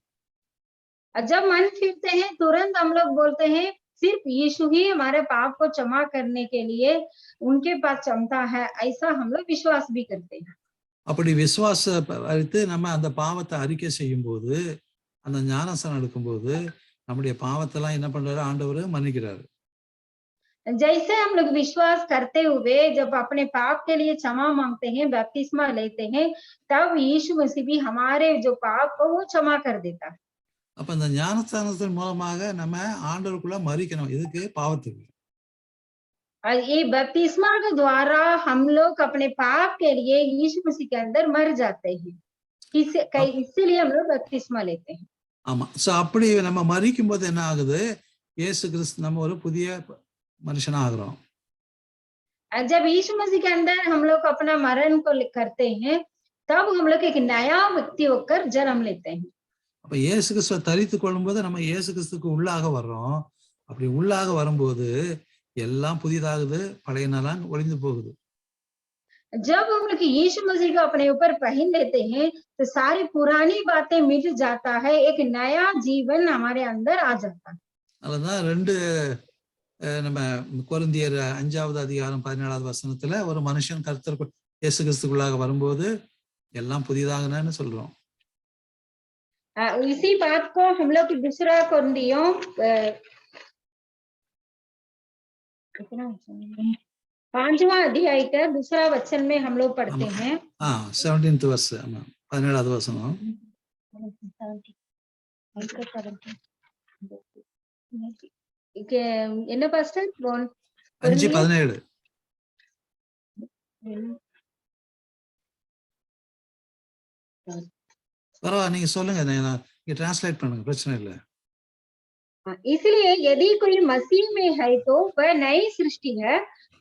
जब मन फिरते हैं तुरंत हम लोग बोलते हैं सिर्फ यीशु ही हमारे पाप को क्षमा करने के लिए उनके पास क्षमता है, ऐसा हम लोग विश्वास भी करते हैं. அப்படி விசுவாசத்தை நம்ம அந்த பாவத்தை அறிக்கை செய்யும் போது, அந்த ஞானஸ்நானம் எடுக்கும்போது நம்முடைய பாவத்தை எல்லாம் என்ன பண்றாரு? ஆண்டவர் மன்னிக்கிறாரு. जैसे हम लोग विश्वास करते हुए जब अपने पाप के लिए क्षमा मांगते हैं, बपतिस्मा लेते हैं, तब यीशु मसीह भी हमारे जो पाप को वो क्षमा कर देता है. அப்ப இந்த ஞானஸ்நானத்தின் மூலமாக நம்ம ஆண்டவருக்குள்ள மறிக்கணும். இதுக்கு பாவத்துக்கு. ये बपतिस्मा के द्वारा हम लोग अपने पाप के लिए यीशु मसीह के अंदर मर जाते हैं. इसीलिए हम लोग बपतिस्मा लेते हैं. ஆமா. சோ அப்படி நம்ம மறிக்கும் போது என்ன ஆகுது? இயேசு கிறிஸ்து நம்ம ஒரு புதிய மனுஷனா ஆகிறோம். जब यीशु मसीह के अंदर हम लोग अपना मरण को करते हैं, तब हम लोग एक नया व्यक्ति होकर जन्म लेते हैं. அப்ப இயேசு கிறிஸ்துவை தரித்துக் கொள்ளும்போது நம்ம இயேசு கிறிஸ்துக்கு உள்ளாக வர்றோம். அப்படி உள்ளாக வரும்போது எல்லாம் புதிதாகுது, பழைய நாளான் ஒளிந்து போகுது. जब हम लोग यीशु मसीह को अपने ऊपर पहन लेते हैं तो सारी पुरानी बातें मिट जाता है, एक नया जीवन हमारे अंदर आ जाता है. அதுதான் நம்ம கொரிந்தியர் 5வது அதிகாரம் 17வது வசனத்துல ஒரு மனுஷன் கர்த்தர் இயேசு கிறிஸ்துக்குள்ளாக வரும்போது எல்லாம் புதிதாகனு சொல்றோம். इसी बात को हम लोग दूसरा कोरिन्थियों 5वां अध्याय का दूसरा वचन में हम लोग पढ़ते हैं. 17th verse 17வது வசனம். என்ன பாஸ்டர்? 5:17. பரவாயில்ல, நீங்க சொல்லுங்க, நீங்க டிரான்ஸ்லேட் பண்ணுங்க, பிரச்சனை இல்லை. इसलिए यदि कोई मसीह में है तो वह नई सृष्टि है,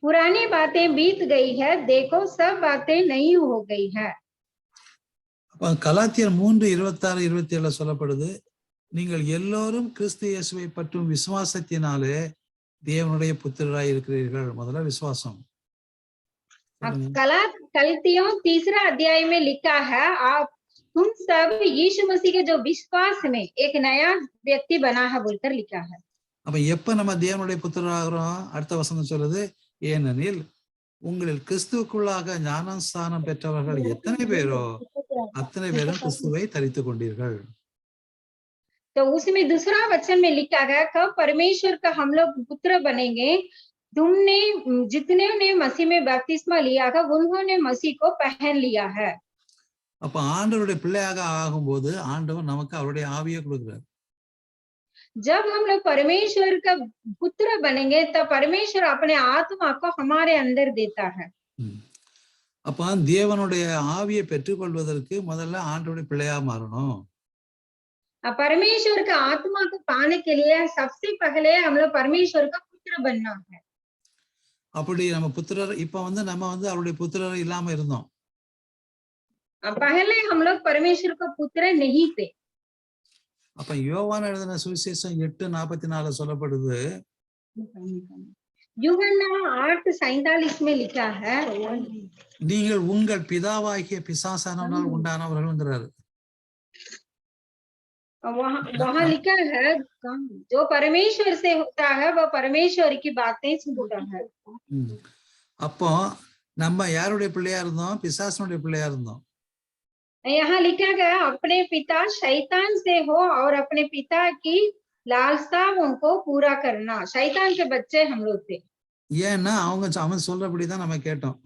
पुरानी बातें बीत गई है, देखो सब बातें नई हो गई है. கலாத்தியர் 3:26-27 சொல்லப்படுது, நீங்கள் எல்லோரும் கிறிஸ்து இயேசுவை பற்றும் விசுவாசத்தினாலே தேவனுடைய புத்திரராய் இருக்கிறீர்கள். முதல்ல விசுவாசம். गलातियों 3 अध्याय में लिखा है, आप तुम सब यीशु मसीह के जो विश्वास में एक नया व्यक्ति बना है बोलकर लिखा है. அப்ப எப்ப நம்ம தேவனுடைய புத்திரராகிறோம்? அடுத்த வசனம் சொல்லுது, ஏனெனில் உங்களில் கிறிஸ்துவுக்குள்ளாக ஞானஸ்நானம் பெற்றவர்கள் எத்தனை பேரோ அத்தனை பேரும் கிறிஸ்துவை தரித்துக் கொண்டீர்கள். तो उसमें दूसरा वचन में लिखा है, कब परमेश्वर का हम लोग पुत्र बनेंगे, तुमने जितने ने मसीह में बपतिस्मा लिया था उन्होंने मसीह को पहन लिया है. அப்ப ஆண்டவருடைய பிள்ளையாக ஆகும்போது ஆண்டவர் நமக்கு அவருடைய ஆவியை கொடுக்கிறார். जब हम लोग परमेश्वर का पुत्र बनेंगे तब परमेश्वर अपने आत्मा को हमारे अंदर देता है. அப்ப தேவனுடைய ஆவியை பெற்றுக்கொள்வதற்கு முதல்ல ஆண்டவருடைய பிள்ளையா மாறணும். परमेश्वर का आत्मा को पाने के लिए सबसे पहले हम लोग परमेश्वर का पुत्र बनना है। அப்படி நம்ம புத்திரர் இப்ப நம்ம அவருடைய புத்திரர் இல்லாம இருந்தோம். पहले हम लोग परमेश्वर का पुत्र नहीं थे। அப்ப யோவான் எழுதின சுவிசேஷம் 8:44 சொல்லப்படுது, यूहन्ना 8:47 में लिखा है, நீங்கள் உங்கள் பிதாவாகிய பிசாசானவனால் உண்டானவர்கள்ங்கிறாரு. वहां लिखा है जो परमेश्वर से होता है वह परमेश्वर की बातें सुनता है। அப்போ நம்ம யாருடைய பிள்ளையா இருந்தோம்? பிசாசனுடைய பிள்ளையா இருந்தோம். यहाँ लिखा गया अपने पिता शैतान से हो और अपने पिता की लालसा उनको पूरा करना। शैतान के बच्चे हम लोग थे। ஏன்னா அவன் சொல்றபடிதான் நம்ம கேட்டோம்.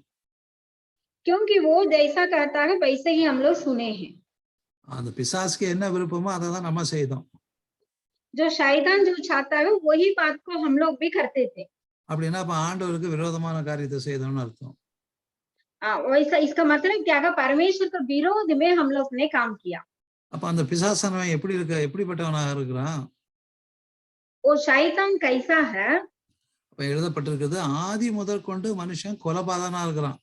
क्योंकि वो जैसा कहता है वैसे ही हम लोग सुने हैं। அந்த பிசாசுக்கு என்ன விருப்பமோ அதை தான் நம்ம செய்தோம். जो शैतान जो चाहता है वही बात को हम लोग भी करते थे। அப்படின்னா அப்ப ஆண்டவருக்கு விரோதமான காரியத்தை செய்தோம்னு அர்த்தம். वैसा इसका मतलब क्या है? परमेश्वर के विरोध में हम लोग ने काम किया। அப்ப அந்த பிசாசானவன் எப்படிப்பட்டவனாக இருக்கிறான்? वो शैतान कैसा है? அப்ப எழுதப்பட்டிருக்கிறது, ஆதி முதற்கொண்டு மனுஷன் கொலைபாதகனா இருக்கிறான்.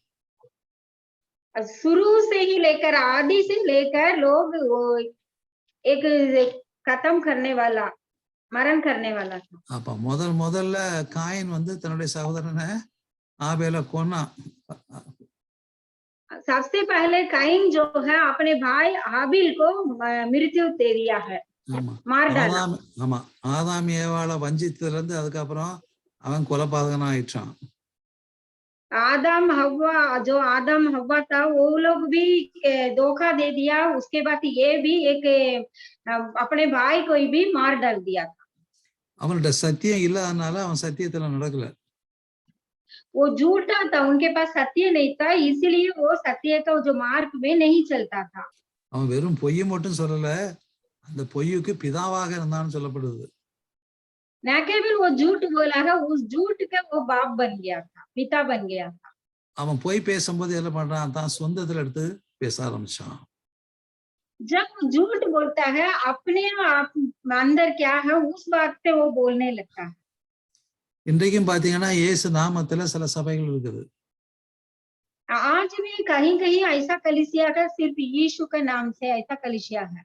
शुरू से ही लेकर आदि से लेकर लोग वो एक खत्म करने वाला, मरण करने वाला था। அப்ப முதல்ல காயின் தன்னுடைய சகோதரனை ஆபேலை கொன்னான். सबसे पहले काइन जो है अपने भाई हाबिल को मृत्यु दे दिया है, मार डाला। ஆமா, ஆதாம் ஏவாளை வஞ்சித்ததுல இருந்து அதுக்கப்புறம் அவன் கொலைபாதகனா ஆயிட்டான். आदम हव्वा था वो लोग भी धोखा दे दिया। उसके बाद ये भी एक अपने भाई को भी मार डाल दिया था। அவன்கிட்ட சத்தியம் இல்லாதனால அவன் சத்தியத்துல நடக்கல. वो झूठा था, उनके पास सत्य नहीं था, इसीलिए वो सत्य का जो मार्ग में नहीं चलता था। அவன் வெறும் பொய்யை மட்டும் சொல்லல, அந்த பொய்யுக்கு பிதாவாக இருந்தான்னு சொல்லப்படுது. न केवल वो झूठ बोला है, उस झूठ का वो बाप बन गया था, पिता बन गया था। அவன் பொய் பேசும்போது என்ன பண்றான்? தான் சொந்தத்துல எடுத்து பேச ஆரம்பிச்சான். जब झूठ बोलता है अपने आप अंदर क्या है उस बात से वो बोलने लगता है। இன்றைக்கும் பாத்தீங்கன்னா இயேசு நாமத்துல சில சபைகள் இருக்குது. आज भी कहीं कहीं ऐसा कलीसिया है, सिर्फ यीशु के नाम से ऐसा कलीसिया है।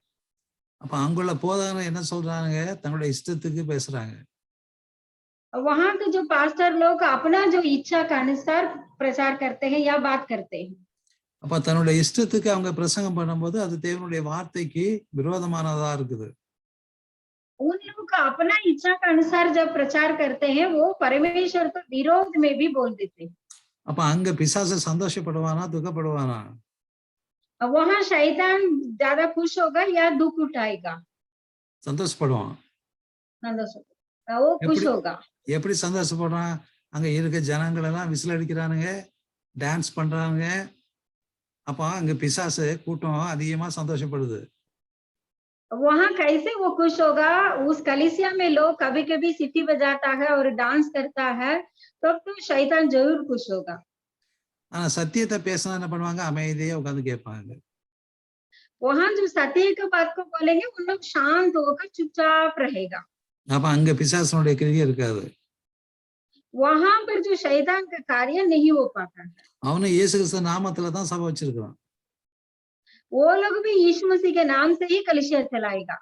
அப்ப அங்குள்ள போதகர்கள் என்ன சொல்றாங்க? தங்களுடைய இஷ்டத்துக்கு பேசுறாங்க. वहां के जो पास्टर लोग अपना जो इच्छा के अनुसार प्रचार करते हैं या बात करते हैं। அப்ப தன்னுடைய இஷ்டத்துக்கு அவங்க பிரசங்கம் பண்ணும்போது அது தேவனுடைய வார்த்தைக்கு விரோதமானதா இருக்குது. उन लोग का अपना इच्छा के अनुसार जब प्रचार करते हैं वो परमेश्वर के विरोध में भी बोल देते हैं। அப்ப அங்க பிசாசு சந்தோஷப்படுவானா துக்கப்படுவானா? वहां शैतान ज्यादा खुश होगा या दुख उठाएगा? சந்தோஷப்படுவான். वो खुश होगा। எப்படி சந்தோஷப்படுறான்? அங்க இருக்க ஜனங்கள் எல்லாம் விசில் அடிக்கிறானுங்க, டான்ஸ் பண்றாங்க. அப்ப அங்க பிசாசு கூட்டம் அதிகமா சந்தோஷப்படுது. वहां कैसे वो खुश होगा? उस कलीसिया में लोग कभी कभी सीटी बजाता है और डांस करता है, तब तो शैतान जरूर खुश होगा। ஆனா சத்தியத்தை பேசினா என்ன பண்ணுவாங்க? அமைதியா உட்கார்ந்து கேட்பாங்க. वहां जो सत्य की बात को बोलेंगे उन लोग शांत होकर चुपचाप रहेगा। அப்ப அங்க பிசாசனுடைய கிரியை இருக்காது. वहां पर जो शैतान का कार्य नहीं हो पाता है। அவனு இயேசு கிறிஸ்து நாமத்துல தான் சபை வச்சிருக்கான். वो लोग भी यीशु मसीह के नाम से ही कलीसिया चलाएगा।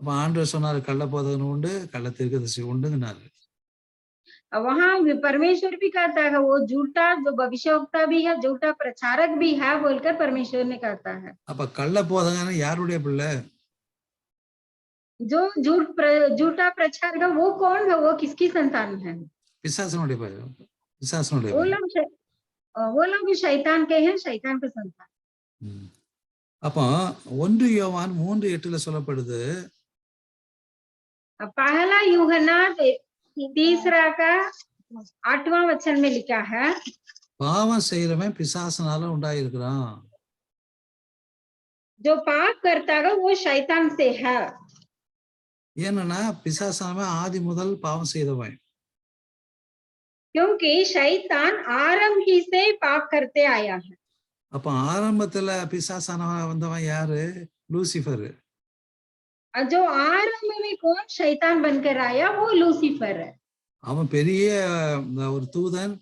அப்ப ஆண்டவர் சொன்னாரு, கள்ள போதகன் உண்டு, கள்ள தீர்க்கதரிசி உண்டுங்கனாரு. वहां परमेश्वर भी कहता है वो झूठा जो भविष्यवक्ता भी है, झूठा प्रचारक भी है बोलकर परमेश्वर ने कहता है। அப்ப கள்ள போதகன் யாருடைய பிள்ளை? जो झूठा प्रचारक वो कौन है? वो किसकी संतान है? பிசாசனுடைய பிள்ளை. பிசாசனுடைய वो பிள்ளை. लोग शैतान के हैं, शैतान के संतान। அப்போ 1 யோவான் 3:8 சொல்லப்படுது, पहला यूहन्ना 3:8 वचन में लिखा है, பாவம் செய்யறவன் பிசாசனால உண்டாயிருக்கிறான். जो पाप करता है वो शैतान से है। ஏன்னா பிசாசானவன் ஆதி முதல் பாவம் செய்தவன். क्योंकि शैतान आरंभ ही से पाप करते आया है। அப்ப ஆரம்பத்துல பிசாசானவன் வந்தவன் யாரு? லூசிஃபர். जो आरंभ में कौन शैतान बनकर आया वो लूसीफर है। அவன் பெரிய ஒரு தூதன்,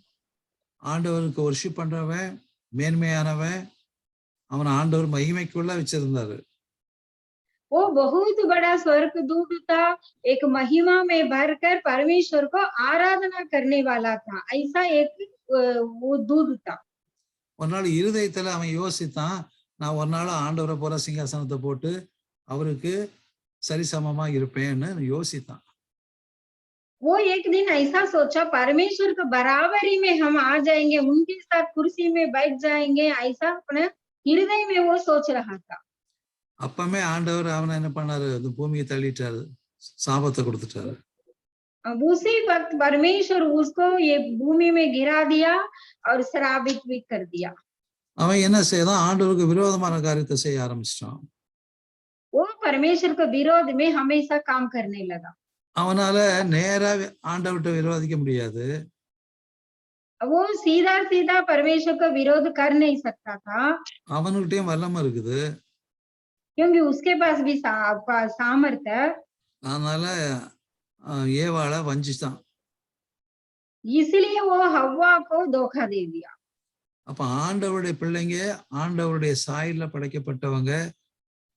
ஆண்டவருக்கு வொர்ஷிப் பண்றவன், மேன்மையானவன். அவன் ஆண்டவர் மகிமைக்குள்ள வச்சிருந்தாரு. वो बहुत बड़ा स्वर्गदूत था, एक महिमा में भरकर परमेश्वर को आराधना करने वाला था, ऐसा एक वो दूत था। ஒரு நாள் இருதயத்துல அவன் யோசித்தான், நான் ஒரு நாள் ஆண்டவரை போல சிங்காசனத்தை போட்டு அவருக்கு சரிசமமா இருப்பேன்னு யோசித்தான். वो एक दिन ऐसा सोचा, परमेश्वर के बराबरी में हम आ जाएंगे, उनके साथ कुर्सी में बैठ जाएंगे, ऐसा अपने हृदय में वो सोच रहा था। அப்பமே ஆண்டவர் அவனை என்ன பண்ணாரு? இந்த பூமியை தள்ளிட்டாரு, சாபத்தை கொடுத்துட்டாரு. अब उसी वक्त परमेश्वर उसको ये भूमि में गिरा दिया और श्रापित भी कर दिया। அவன் என்ன செய்தான்? ஆண்டவருக்கு விரோதமான காரியத்தை செய்ய ஆரம்பிச்சிட்டான். वो परमेश्वर के विरोध में हमेशा काम करने लगा। அவனால நேரா ஆண்டவர்கிட்ட விரோதிக்க முடியாது. वो सीधा सीधा परमेश्वर का विरोध कर नहीं सकता था, அவனுக்கிட்டயும் வல்லமை இருக்குது. क्योंकि उसके पास भी सामर्थ्य है। அதனால ஏவாளை வஞ்சித்தான். इसलिए वो हव्वा को धोखा दे दिया। அப்ப ஆண்டவருடைய பிள்ளைங்க, ஆண்டவருடைய சாயல்ல படைக்கப்பட்டவங்க,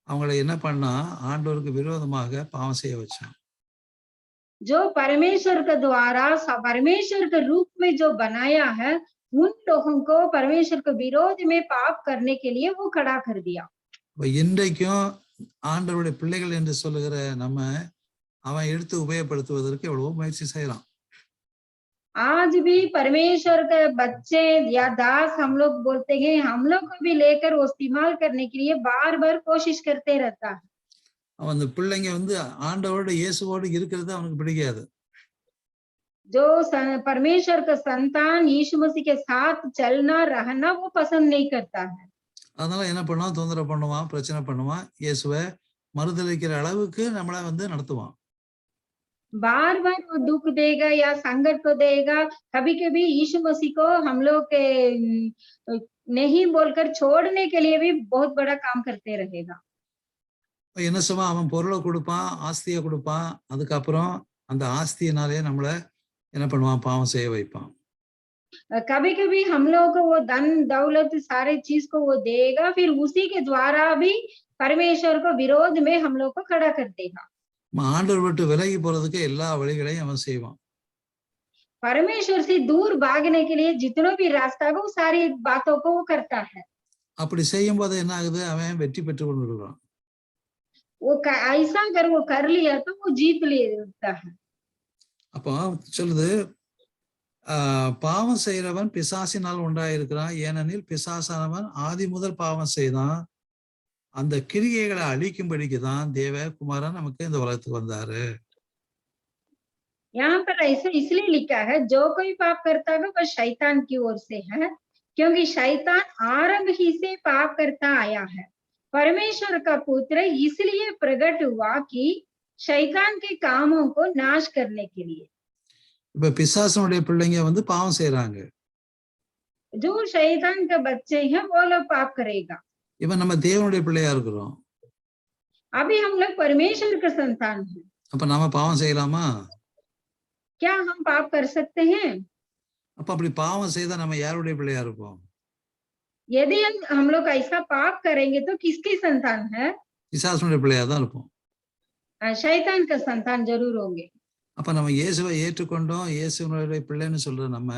அவங்களை என்ன பண்ணா? ஆண்டவருக்கு விரோதமாக பாவம் செய்ய வச்சான். जो परमेश्वर के द्वारा परमेश्वर के रूप में जो बनाया है, उन लोगों को परमेश्वर के विरोध में पाप करने के लिए वो खड़ा कर दिया। இன்றைக்கும் ஆண்டவருடைய பிள்ளைகள் என்று சொல்லுகிற நம்ம, அவன் எடுத்து உபயோகப்படுத்துவதற்கு எவ்வளவோ முயற்சி செய்யலாம். आज भी परमेश्वर के बच्चे या दास हम लोग बोलते हैं, हम लोग को भी लेकर वो इस्तेमाल करने के लिए बार बार कोशिश करते रहता है। அவன் அந்த பிள்ளைங்க ஆண்டவரோட இயேசுவோடு இருக்கிறது அவனுக்கு பிடிக்காது. जो परमेश्वर का संतान यीशु मसीह के साथ चलना रहना वो पसंद नहीं करता है। அதனால என்ன பண்ணுவான்? தொந்தரவு பண்ணுவான், பிரச்சனை பண்ணுவான், இயேசுவை மறுதலிக்கிற அளவுக்கு நம்மளை நடத்துவான். बार बार वो दुख देगा या संकट को देगा। कभी कभी यीशु मसीह को हम लोग के नहीं बोलकर छोड़ने के लिए भी बहुत बड़ा काम करते रहेगा। என்ன சொல்லுவான்? அவன் பொருளை கொடுப்பான், ஆஸ்தியை கொடுப்பான். அதுக்கப்புறம் அந்த ஆஸ்தியினாலே நம்மளை என்ன பண்ணுவான்? பாவம் செய்ய வைப்பான். कभी कभी हम लोग को वो धन दौलत सारे चीज को वो देगा, फिर उसी के द्वारा भी परमेश्वर को विरोध में हम लोग को खड़ा कर देगा। ஆண்டவர் விட்டு விலகி போறதுக்கு எல்லா வழிகளையும் அவன் செய்வான். परमेश्वर से दूर भागने के लिए जितना भी रास्ता है वो सारी बातों को वो करता है। அப்படி செய்யும் போது என்ன ஆகுது? அவன் வெற்றி பெற்று கொண்டிருக்கிறான். वो ऐसा अगर वो कर लिया तो वो जीत लेता है। அப்போ சொல்லுது, பாவம் செய்யறவன் பிசாசினால் உண்டாயிருக்கிறான், ஏனெனில் பிசாசானவன் ஆதி முதல் பாவம் செய்தான். அந்த கிரியைகளை அழிக்கும்படிக்கு தான் தேவகுமாரன் நமக்கு இந்த உலகத்துக்கு வந்தாரு. यहाँ पर ऐसे इसलिए लिखा है, जो कोई पाप करता है वह शैतान की ओर से है, क्योंकि शैतान आरंभ ही से पाप करता आया है। परमेश्वर का पुत्र इसलिए प्रकट हुआ कि शैतान के कामों को नाश करने के लिए। இப்ப பிசாசனுடைய பிள்ளைங்க பாவம் செய்யறாங்க. जो शैतान के बच्चे हैं वो लोग पाप करेगा। இவன் நம்ம தேவனுடைய பிள்ளையா இருக்கிறோம். अभी हम लोग परमेश्वर के संतान हैं। அப்ப நாம பாவம் செய்யலாமா? क्या हम पाप कर सकते हैं? அப்ப அப்படி பாவம் செய்தா நம்ம யாருடைய பிள்ளையா இருப்போம்? यदि हम लोग ऐसा पाप करेंगे तो किसकी संतान है? பிசாசனுடைய பிள்ளையா தான் இருப்போம். शैतान का संतान जरूर होंगे। அப்ப நம்ம இயேசுவை ஏற்றுக்கொண்டோம், இயேசுனுடைய பிள்ளைன்னு சொல்ற நம்ம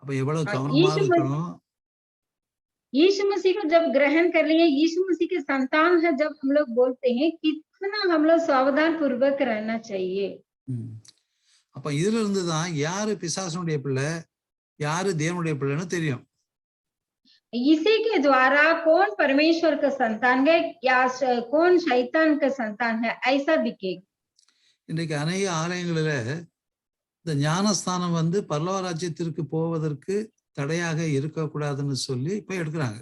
அப்ப எவ்வளவு கவனமா இருக்கணும்? यीशु मसीह को जब ग्रहण कर लिए, यीशु मसीह के संतान है जब हम लोग बोलते हैं, कितना हम लोग सावधान पूर्वक रहना चाहिए। அப்ப இதுல இருந்துதான் யாரு பிசாசனுடைய பிள்ளை, யாரு தேவனுடைய பிள்ளைன்னு தெரியும். इसी के द्वारा कौन परमेश्वर का संतान है या कौन शैतान का संतान है ऐसा दिखेगा। இன்றைக்கு அநேக ஆலயங்களில இந்த ஞானஸ்தானம் பரலோக ராஜ்யத்திற்கு போவதற்கு தடையாக இருக்கக்கூடாதுன்னு சொல்லி இப்ப எடுக்கிறாங்க.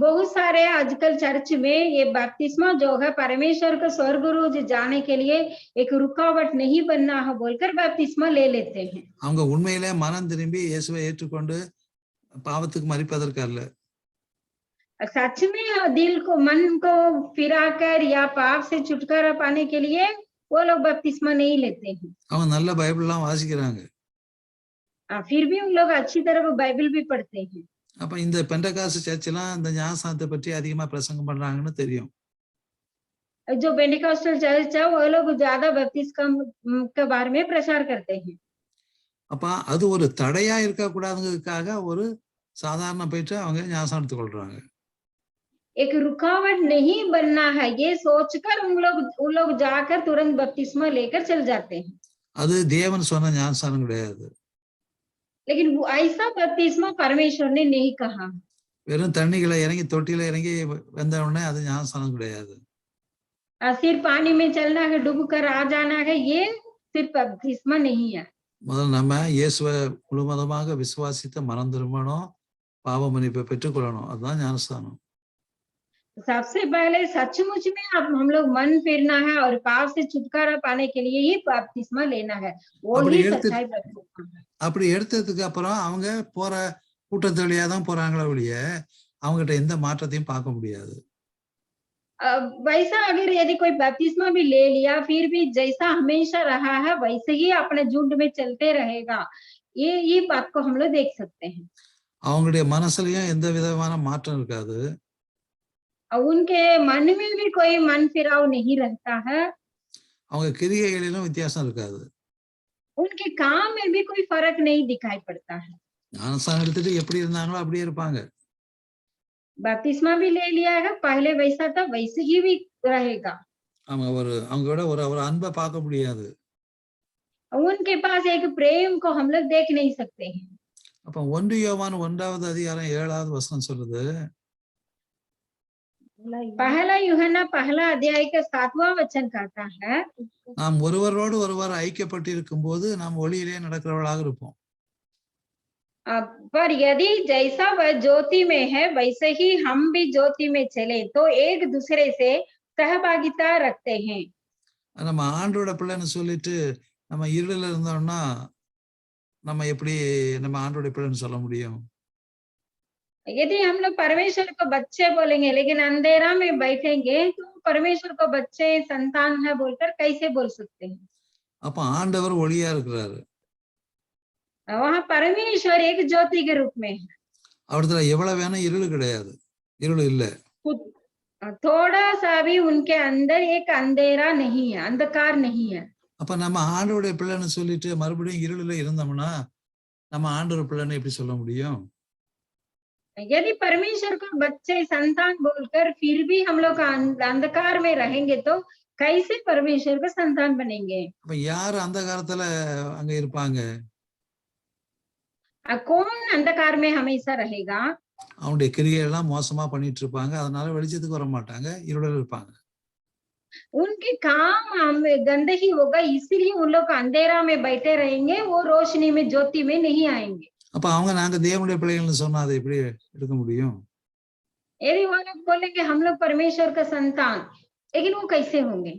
बहुत सारे आजकल चर्च में ये बपतिस्मा जो है परमेश्वर को स्वर्ग रोज जाने के लिए एक रुकावट नहीं बनना है बोलकर बपतिस्मा ले लेते हैं। அவங்க உண்மையிலே மனம் திரும்பி இயேசுவை ஏற்றுக்கொண்டு பாவத்துக்கு மறிப்பதற்கு அல்ல. सच में दिल को मन को फिराकर या पाप से छुटकारा पाने के लिए वो लोग बपतिस्मा नहीं लेते हैं। அவங்க நல்ல பைபிள்லாம் வாசிக்கிறாங்க. फिर भी उन लोग अच्छी तरह वो बाइबल भी पढ़ते हैं। அப்ப இந்த பெண்டகாஸ்ட் சர்ச்லாம் இந்த ஞானஸ்நானத்தை பற்றி அதிகமா பிரசங்கம் பண்றாங்கன்னு தெரியும். जो पेंटिकॉस्टल चर्च है वो लोग ज्यादा बपतिस्मा के बारे में प्रचार करते हैं। அப்ப அது ஒரு தடையா இருக்க கூடாதுங்கிறதுக்காக ஒரு சாதாரண போயிட்டு அவங்க ஞானஸ்நானத்தை கொள்றாங்க. एक रुकावट नहीं बनना है ये सोचकर उन लोग जाकर तुरंत बपतिस्मा लेकर चल जाते हैं। அது தேவன் சொன்ன ஞானஸ்நானம் கிடையாது. लेकिन वो ऐसा बपतिस्मा परमेश्वर ने नहीं कहा। வெறும் தண்ணிகளை இறங்கி தொட்டியில இறங்கி வந்த உடனே அது ஞானஸ்நானம் கிடையாது. सिर्फ पानी में चलना है, डूब कर आ जाना है, ये सिर्फ बपतिस्मा नहीं है। முதல்ல நம்ம இயேசுவை முழுவதுமாக விசுவாசித்து மனம் திரும்பணும், பாவ மன்னிப்பை பெற்றுக்கொள்ளணும். அதுதான் ஞானஸ்நானம். सबसे पहले सचमुच में अब हम लोग मन फिरना है और पाप से छुटकारा पाने के लिए ही बपतिस्मा लेना है। वो அப்படி ही எடுத்து सच्चाई बपतिस्मा है। அப்படி எடுத்ததுக்கு அப்புறம் அவங்க போற கூட்டத்தொழியா தான் போறாங்களே ஒழிய அவங்ககிட்ட எந்த மாற்றத்தையும் பார்க்க முடியாது. वैसा अगर यदि कोई बपतिस्मा भी ले लिया फिर भी जैसा हमेशा रहा है वैसे ही अपने झुंड में चलते रहेगा, ये बात को हम लोग देख सकते हैं। அவங்களுடைய மனசுலயும் எந்த விதமான மாற்றம் இருக்காது. उनके मन में भी कोई मन फिराव नहीं रहता है। அவங்க கிரியைகளிலும் வித்தியாசம் இருக்காது. उनके काम में भी कोई फर्क नहीं दिखाई पड़ता है। ஞானஸ்நானம் எடுத்துட்டு எப்படி இருந்தாங்களோ அப்படியே இருப்பாங்க. बपतिस्मा भी ले लिया है, पहले वैसा था वैसे ही भी रहेगा। அவங்களோட ஒரு அன்பை பார்க்க முடியாது. उनके पास एक प्रेम को हम लोग देख नहीं सकते हैं। அப்ப 1 யோவான் 1வது அதிகாரம் 7வது வசனம் சொல்லுது, पहला यूहन्ना पहला अध्याय का 7वां वचन कहता है, நாம் ஒருவரோடு ஒருவர் ஐக்கியப்பட்டு இருக்கும்போது நாம் ஒளியிலே நடக்கிறவர்களாக இருப்போம். पर यदि जैसा वह ज्योति में है वैसे ही हम भी ज्योति में चले तो एक दूसरे से सहभागिता रखते हैं। நம்ம ஆண்டோட பிள்ளைன்னு சொல்லிட்டு நம்ம இருளில் இருந்தோம்னா நம்ம எப்படி நம்ம ஆண்டோட பிள்ளைன்னு சொல்ல முடியும்? यदि हम लोग परमेश्वर को बच्चे बोलेंगे लेकिन अंधेरा में बैठेंगे तो परमेश्वर को बच्चे संतान है बोलकर कैसे बोल सकते हैं? அப்ப ஆண்டவர் ஒளியா இருக்கிறாரு. वहाँ परमेश्वर एक ज्योति के रूप में है। அவர்ல எவ்வளவு வேணா இருள் கிடையாது, இருள் இல்ல. थोड़ा सा भी उनके अंदर एक अंधेरा नहीं है, अंधकार नहीं है। அப்ப நம்ம ஆண்டவருடைய பிள்ளைன்னு சொல்லிட்டு மறுபடியும் இருளில் இருந்தோம்னா நம்ம ஆண்டவர் பிள்ளைன்னு எப்படி சொல்ல முடியும்? यदि परमेश्वर को बच्चे संतान बोलकर फिर भी हम लोग अंधकार में रहेंगे तो कैसे परमेश्वर को संतान बनेंगे? அப்ப யார் அந்த காலத்துல அங்க இருப்பாங்க? कौन अंधकार में हमेशा रहेगा? அவனுடைய கிரியையெல்லாம் மோசமா பண்ணிட்டு இருப்பாங்க, அதனால வெளிச்சத்துக்கு வர மாட்டாங்க, இருளில் இருப்பாங்க. उनके काम गंदे ही होगा इसलिए उन लोग अंधेरा में बैठे रहेंगे, वो रोशनी में ज्योति में नहीं आएंगे। அப்ப அவங்க நாங்க தேவனுடைய பிள்ளைகள்னு சொன்னா அதை எப்படி எடுக்க முடியும்? यदि वो लोग बोलेंगे हम लोग परमेश्वर का संतान, लेकिन वो कैसे होंगे?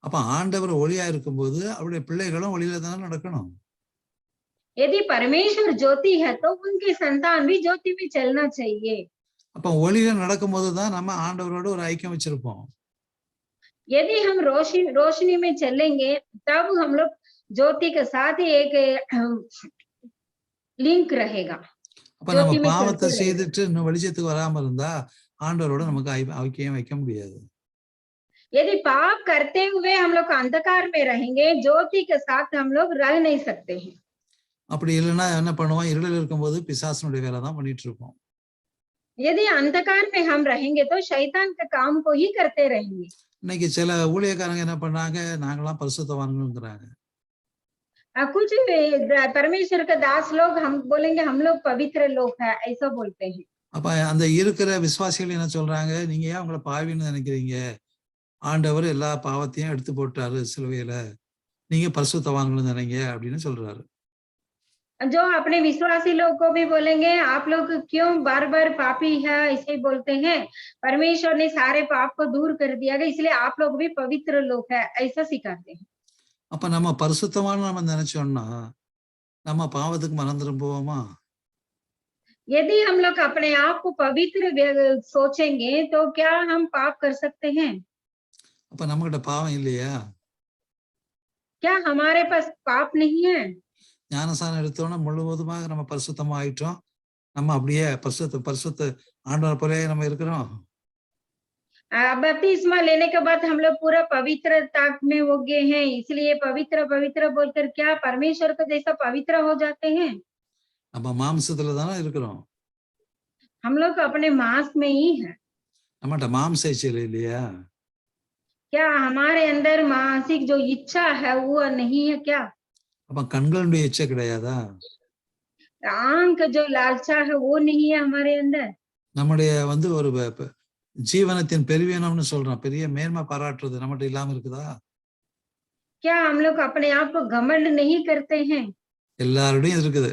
அப்ப ஆண்டவர் ஒளியா இருக்கும்போது அவருடைய பிள்ளைகளும் ஒளியில தானே நடக்கணும். यदि परमेश्वर ज्योति है तो उनके संतान भी ज्योति में चलना चाहिए। அப்ப ஒளியில நடக்கும்போது தான் நம்ம ஆண்டவரோட ஒரு ஐக்கியம் வச்சிருப்போம். यदि हम रोशनी में चलेंगे तब हम लोग ज्योति के साथ एक लिंक रहेगा। அப்ப நம்ம பாவத்தை செய்துட்டு இன்னும் வெளிச்சத்துக்கு வராம இருந்தா ஆண்டவரோட நமக்கு ஐக்கியம் வைக்க முடியாது. यदि पाप करते हुए हम लोग अंधकार में रहेंगे ज्योति के साथ हम लोग रह नहीं सकते हैं। அப்படி இல்லைன்னா என்ன பண்ணுவோம்? இருளில் இருக்கும்போது பிசாசனுடைய வேலை தான் பண்ணிட்டு இருப்போம். यदि अंधकार में हम रहेंगे तो शैतान के काम को ही करते रहेंगे। இன்னைக்கு சில ஊழியக்காரங்க என்ன பண்ணாங்க, நாங்களாம் பரிசுத்தவான்கள்ங்கறாங்க. कुछ परमेश्वर के दास लोग हम बोलेंगे हम लोग पवित्र लोग हैं, ऐसा बोलते हैं। அப்ப அந்த இருக்கிற விசுவாசிகள் என்ன சொல்றாங்க, நீங்க ஏன் உங்களை பாவின்னு நினைக்கிறீங்க? ஆண்டவர் எல்லா பாவத்தையும் எடுத்து போட்டாரு சிலுவையில, நீங்க பரிசுத்தவான்கள் நினைங்க அப்படின்னு சொல்றாரு. जो अपने विश्वासी लोग को भी बोलेंगे आप लोग क्यों बार बार पापी है ऐसे बोलते हैं, परमेश्वर ने सारे पाप को दूर कर दिया है इसलिए आप लोग भी पवित्र लोग है, ऐसा सिखाते हैं। அப்ப நம்ம பரிசுத்தமான நம்ம நினைச்சோம்னா நம்ம பாவத்துக்கு மனம் திரும்புவோமா? यदि हम लोग अपने आप को पवित्र सोचेंगे तो क्या हम पाप कर सकते हैं? அப்ப நம்மகிட்ட பாவம் இல்லையா? क्या हमारे पास पाप नहीं है? ஞானசானம் எடுத்தோன்னா முழுவதுமாக நம்ம பரிசுத்தமா ஆயிட்டோம். நம்ம அப்படியே பரிசுத்த ஆண்டவர் போலயே நம்ம இருக்கிறோம். बपतिस्मा लेने के बाद हम लोग पूरा पवित्रता में हो गए हैं, इसलिए पवित्र पवित्र बोलकर क्या परमेश्वर को जैसा पवित्र हो जाते हैं? நம்ம மாம்சத்துல தானே இருக்கிறோம். हम लोग अपने मांस में ही है। நம்மகிட்ட மாம்ச இச்சை இல்லையா? क्या हमारे अंदर मानसिक जो इच्छा है वो नहीं है क्या? அப்ப கண்களுடைய இச்சை கிடையாதா? आंख जो लालसा है वो नहीं है हमारे अंदर? நம்முடைய ஒரு ஜீவனத்தின் பெருவீனம்னு சொல்றோம், பெரிய மேன்மை பாராட்டுறது நம்மகிட்ட இல்லாம இருக்குதா? क्या हम लोग अपने आप को घमंड नहीं करते हैं? எல்லாரோடையும் இருக்குது.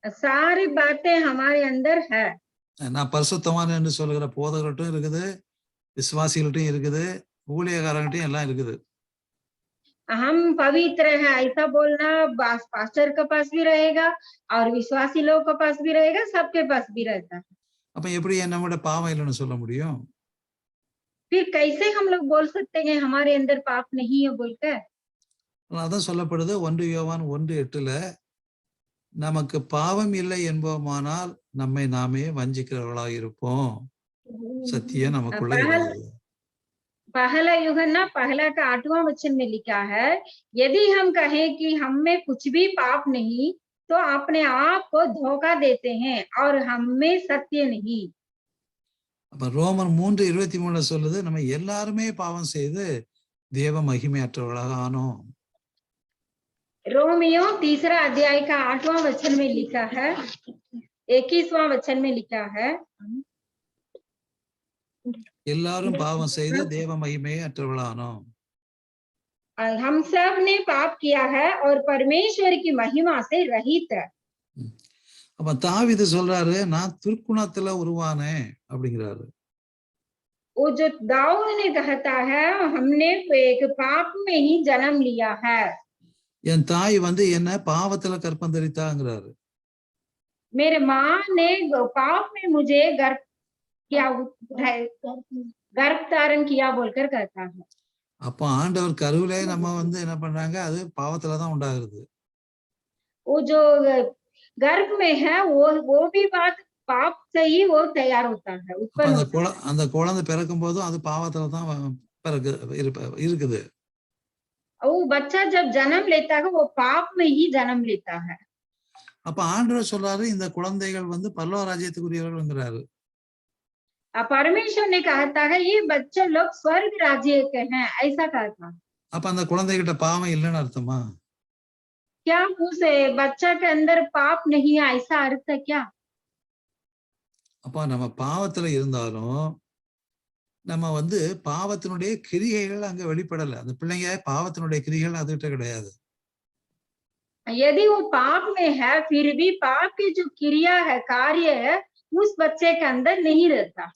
सारी बातें हमारे अंदर है। நான் பரிசுத்தவான் என்று சொல்லுகிற போதகர்கிட்டும் இருக்குது, விசுவாசிகள்கிட்டும் இருக்குது, ஊழியக்காரங்கள்கிட்டும் எல்லாம் இருக்குது. हम पवित्र हैं ऐसा बोलना पास्टर के पास भी रहेगा और विश्वासी लोग के पास भी रहेगा, सबके पास भी रहता है। அப்ப எப்படி நம்மகிட்ட பாவம் இல்லைன்னு சொல்ல முடியும்? फिर कैसे हम लोग बोल सकते हैं हमारे अंदर पाप नहीं है बोलकर? அதான் சொல்லப்படுது 1 யோவான் 1:8 நமக்கு பாவம் இல்லை என்போமானால் நம்மை நாமே வஞ்சிக்கிறவர்களாக இருப்போம். சத்தியம் நமக்குள்ள இல்லை. पहला यूहन्ना पहला का 8वां वचन में लिखा है, यदि हम कहें कि हम में कुछ भी पाप नहीं तो अपने आप को धोखा देते हैं और हम में सत्य नहीं। அப்ப ரோமர் 3:23 சொல்லுது, நம்ம எல்லாருமே பாவம் செய்து தேவ மகிமையற்றவர்களாக ஆனோம். रोमियो 3 अध्याय का 8वां वचन में लिखा है, 21वां वचन में लिखा है, எல்லாரும் பாவம் செய்து தேவ மகிமையை அற்றவர்களானோம். हम सब ने पाप किया है और परमेश्वर की महिमा से रहित है। அப்ப தாவீது சொல்றாரு, நான் துர்க்குணத்துல உருவானேன் அப்படிங்கிறாரு. वो जो दाऊद ने कहता है, हमने एक पाप में ही जन्म लिया है। என் தாய் என்ன பாவத்துல கற்பம் தரித்தாங்கிறாரு. मेरे माँ ने पाप में मुझे गर्भ धारण किया बोलकर कहता है। அப்ப ஆண்டவர் கருவிலே நம்ம என்ன பண்றாங்க, அது பாவத்துலதான் உண்டாகிறது. वो जो गर्भ में है वो भी बात पाप से ही वो तैयार होता है, उत्पन्न होता है। அந்த குழந்தை பிறக்கும் போதும் அது பாவத்துலதான் இருக்குது. वो बच्चा जब जन्म लेता है वो पाप में ही जन्म लेता है। அப்ப ஆண்டவர் சொல்றாரு, இந்த குழந்தைகள் பரலோக ராஜ்யத்துக்குரியவர்கள்ங்கிறாரு. परमेश्वर ने कहता है ये बच्चे लोग स्वर्ग राज्य के हैं, ऐसा कहता है। அப்ப அந்த குழந்தைகிட்ட பாவம் இல்லைன்னு அர்த்தமா? क्या उस बच्चा के अंदर पाप नहीं है, ऐसा अर्थ है क्या? அப்ப நம்ம பாவத்துல இருந்தாலும் நம்ம பாவத்தினுடைய கிரியைகள் அங்க வெளிப்படல. அந்த பிள்ளைங்க பாவத்தினுடைய கிரியைகள் அதுகிட்ட கிடையாது. यदि वो पाप में है फिर भी पाप की जो क्रिया है, कार्य है, उस बच्चे के अंदर नहीं रहता।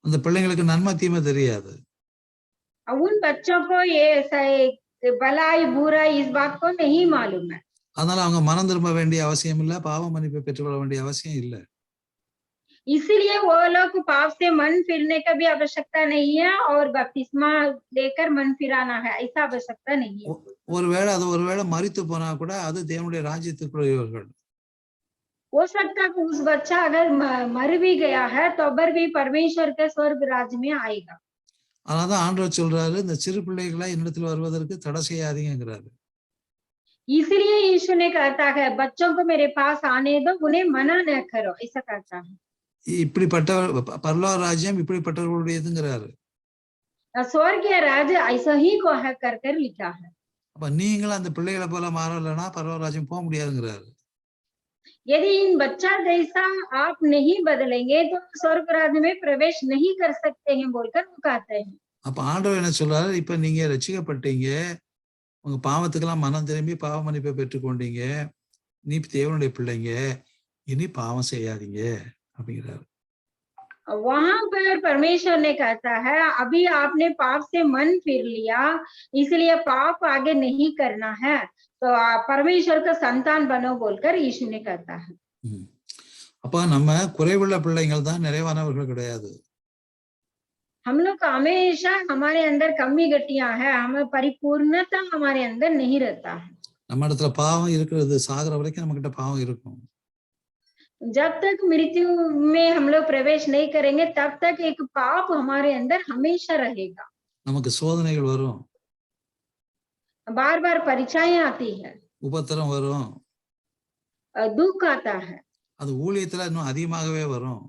அந்த பிள்ளைங்களுக்கு நன்மை தீமை தெரியாது. उन बच्चों को ये भलाई बुराई इस बात को नहीं मालूम है। அதனால அவங்க மனம் திரும்ப வேண்டிய அவசியம் இல்ல, பாவ மன்னிப்பை பெற்றுக்கொள்ள வேண்டிய அவசியம் இல்ல. इसीलिए वो लोग पाप से मन फिरने का भी आवश्यकता नहीं है और बपतिस्मा लेकर मन फिराना है, ऐसा आवश्यकता नहीं है। ஒருவேளை மரித்து போனா கூட அது தேவனுடைய ராஜ்யத்துக்குரியவர்கள். हो सकता है उस बच्चा अगर मर भी गया है तो अबर भी परमेश्वर के स्वर्ग राज्य में आएगा। அதனாலதான் ஆண்டவர் சொல்றாரு, இந்த சிறு பிள்ளைகளை என்னிடத்தில் வருவதற்கு தடை செய்யாதீங்கிறாரு. इसलिए यीशु ने कहता है बच्चों को मेरे पास आने दो, उन्हें मना न करो, ऐसा कहता है। இப்படிப்பட்ட பரலோக ராஜ்யம் இப்படிப்பட்டவர்களுடையதுங்கிறாரு. स्वर्गीय राज्य ऐसा ही को है कर लिखा है। அப்ப நீங்களும் அந்த பிள்ளைகளை போல மாறலன்னா பரலோக ராஜ்யம் போக முடியாதுங்கிறாரு. यदि इन बच्चा जैसा आप नहीं बदलेंगे तो स्वर्ग राज्य में प्रवेश नहीं कर सकते हैं बोलकर वो कहते हैं। அப்ப ஆண்டவர் என்ன சொல்றாரு, இப்ப நீங்க ரட்சிக்கப்பட்டீங்க, உங்க பாவத்துக்கெல்லாம் மனம் திரும்பி பாவ மன்னிப்பை பெற்றுக்கொண்டீங்க, நீ தேவனுடைய பிள்ளைங்க, இனி பாவம் செய்யாதீங்க அப்படிங்கிறாரு. वहां पर परमेश्वर ने कहता है अभी आपने पाप से मन फिर लिया, इसलिए पाप आगे नहीं करना है, तो परमेश्वर का संतान बनो बोलकर यीशु ने कहता है। அப்ப நம்ம குறைவுள்ள பிள்ளைகள் தான், நிறைவானவர்கள் கிடையாது. हम लोग का हमेशा हमारे अंदर कमी गटियां है, हमें परिपूर्णता हमारे अंदर नहीं रहता है। நம்ம இடத்துல பாவம் இருக்கிறது, சாகிற வரைக்கும் நம்ம கிட்ட பாவம் இருக்கும். जब तक मृत्यु में हम लोग प्रवेश नहीं करेंगे तब तक एक पाप हमारे अंदर हमेशा रहेगा। நமக்கு சோதனைகள் வரும், बार बार परीक्षाएं आती है, உபத்திரம் வரும், दुख आता है। அது ஊழியத்துல இன்னும் அதிகமாகவே வரும்.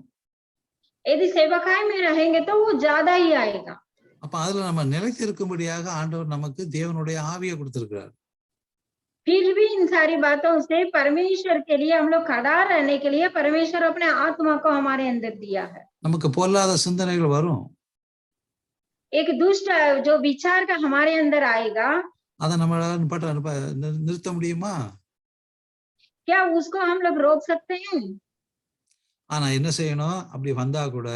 यदि सेवकाई में रहेंगे तो वो ज्यादा ही आएगा। அப்ப அதுல நம்ம நிலைத்து இருக்கும்படியாக ஆண்டவர் நமக்கு தேவனுடைய ஆவியை கொடுத்திருக்கிறார். फिर भी इन सारी बातों से परमेश्वर के लिए हम लोग खड़ा रहने के लिए परमेश्वर अपने आत्मा को हमारे अंदर दिया है। நமக்கு பொல்லாத சிந்தனைகள் வரும், एक दुष्ट जो विचार का हमारे अंदर आएगा, அதை நம்மளால நிறுத்த முடியுமா? क्या उसको हम लोग रोक सकते हैं? ஆனா என்ன செய்யணும்? அப்படி வந்தா கூட,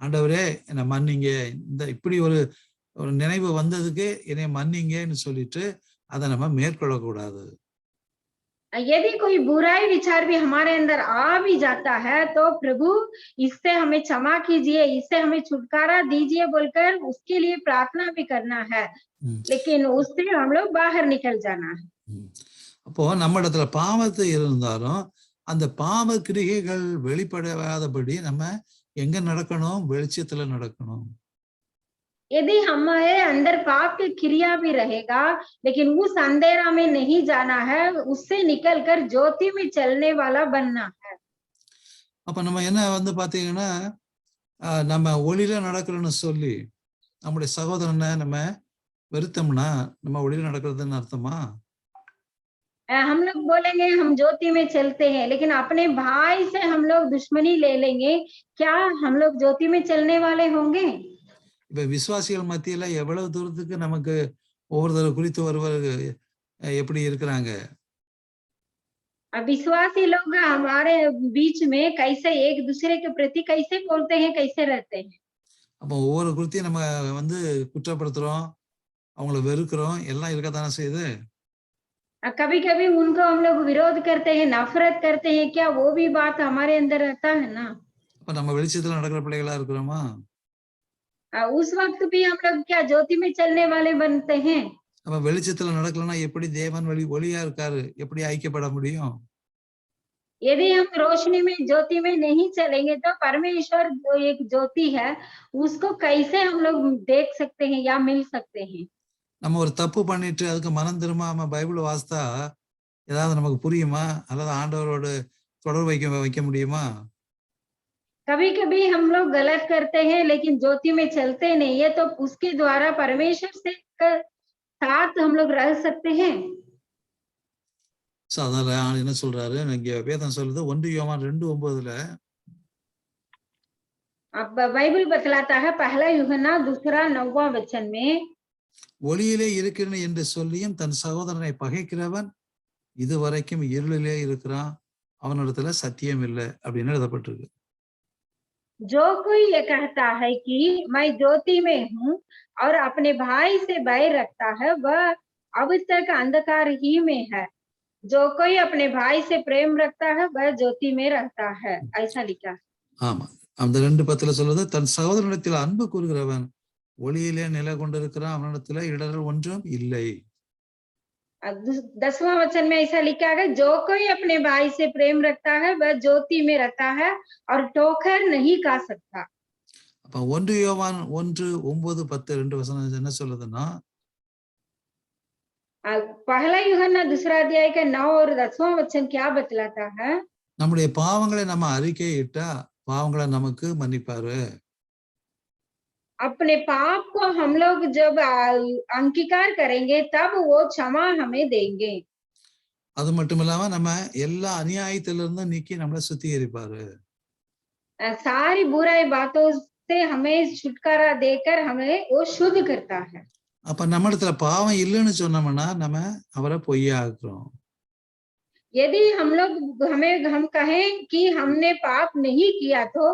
ஆண்டவரே என்னை மன்னிங்க, இந்த இப்படி ஒரு நினைவு வந்ததுக்கு என்னை மன்னிங்கன்னு சொல்லிட்டு அதை நம்ம மேற்கொள்ளக்கூடாது. यदि कोई बुराई विचार भी हमारे अंदर आ भी जाता है तो प्रभु इससे हमें क्षमा कीजिए, इससे हमें छुटकारा दीजिए बोलकर उसके लिए प्रार्थना भी करना है, लेकिन उससे हम लोग बाहर निकल जाना है। அப்போ நம்ம இடத்துல பாவத்தை இருந்தாலும் அந்த பாவ கிரியைகள் வெளிப்படாதபடி நம்ம எங்க நடக்கணும்? வெளிச்சத்துல நடக்கணும். यदि हमारे अंदर पाप की क्रिया भी रहेगा लेकिन उस अंधेरा में नहीं जाना है, उससे निकलकर ज्योति में चलने वाला बनना है। அப்ப நம்ம என்ன பாத்தீங்கன்னா, நம்ம ஒளியில நடக்கிறோம்னு சொல்லி நம்முடைய சகோதரனை நம்ம வெறுத்தோம்னா நம்ம ஒளியில நடக்கிறதுன்னு அர்த்தமா? हम लोग बोलेंगे हम ज्योति में चलते हैं लेकिन अपने भाई से हम लोग दुश्मनी ले लेंगे, क्या हम लोग ज्योति में चलने वाले होंगे? இப்ப விசுவாசிகள் மத்தியில எவ்வளவு தூரத்துக்கு நமக்கு ஒவ்வொருத்தர் குறித்து ஒருவர் எப்படி இருக்கிறாங்க? विश्वासी लोग हमारे बीच में कैसे एक दूसरे के प्रति कैसे बोलते हैं, कैसे रहते हैं? அப்ப ஒவ்வொரு குறித்தையும் நம்ம குற்றப்படுத்துறோம், அவங்கள வெறுக்கிறோம், எல்லாம் இருக்கத்தானே செய்யுது. कभी कभी उनको हम लोग विरोध करते हैं, नफरत करते हैं, क्या वो भी बात हमारे अंदर रहता है ना? அப்ப நம்ம வெளிச்சத்துல நடக்கிற பிள்ளைகளா இருக்கிறோமா? उस वक्त भी हम लोग क्या ज्योति में चलने वाले बनते हैं? அப்ப வெளிச்சத்துல நடக்கலன்னா எப்படி தேவன் ஒளியா இருக்காரு, எப்படி ஐக்கியப்பட முடியும்? यदि हम रोशनी में ज्योति में नहीं चलेंगे तो परमेश्वर जो एक ज्योति है उसको कैसे हम लोग देख सकते हैं या मिल सकते हैं? நம்ம ஒரு தப்பு பண்ணிட்டு அதுக்கு மனம் திரும்பாம பைபிள் வாசித்தா ஏதாவது நமக்கு புரியுமா? அல்லது ஆண்டவரோட தொடர்பு வைக்க முடியுமா? कभी कभी हम लोग गलत करते हैं लेकिन ज्योति में चलते नहीं है, तो उसके द्वारा परमेश्वर से साथ हम लोग रह सकते हैं। சாதாரண என்ன சொல்றாரு, இங்க வேதம் சொல்லுது 1 யோவான் 2:9 अब बाइबल बतलाता है 1 यूहन्ना 2:9 वचन में, ஒளியிலே இருக்கிறேன் என்று சொல்லியும் தன் சகோதரனை பகைக்கிறவன் இதுவரைக்கும் இருளிலே இருக்கிறான், அவனிடத்துல சத்தியம் இல்லை அப்படின்னு எழுதப்பட்டிருக்கு. जो कोई ये कहता है कि मैं ज्योति में हूँ और अपने भाई से बैर रखता है वह अब तक अंधकार ही में है, जो कोई अपने भाई से प्रेम रखता है वह ज्योति में रहता है, ऐसा लिखा है। ஆமா, அந்த 2:10 சொல்லுது, தன் சகோதரனிடத்தில் அன்பு கூறுகிறவன் ஒளியிலே நிலை கொண்டிருக்கிறான், அவனிடத்துல இடரல் ஒன்றும் இல்லை. 10वां वचन में ऐसा लिखा है, जो कोई अपने भाई से प्रेम रखता है वह ज्योति में रहता है और ठोकर नहीं खा सकता। அப்ப 1 யோவான் 1:9-10 2 வசனம் என்ன சொல்லுதுன்னா, 1 यूहन्ना 2 अध्याय का 9 और 10वां वचन क्या बतलाता है? நம்முடைய பாவங்களை நம்ம அறிக்கையிட்டா பாவங்களை நமக்கு மன்னிப்பாரு. अपने पाप को हम लोग जब अंगीकार करेंगे तब वो क्षमा हमें देंगे। அது மட்டும் இல்லாம நம்ம எல்லா அநியாயத்திலிருந்து நீக்கி நம்மளை சுத்திகரிப்பாரு. सारी बुराई बातों से हमें छुटकारा देकर हमें वो शुद्ध करता है। அப்ப நம்ம இடத்துல பாவம் இல்லைன்னு சொன்னோம்னா நம்ம அவரை பொய்யா ஆக்குறோம். यदि हम कहें कि हमने पाप नहीं किया तो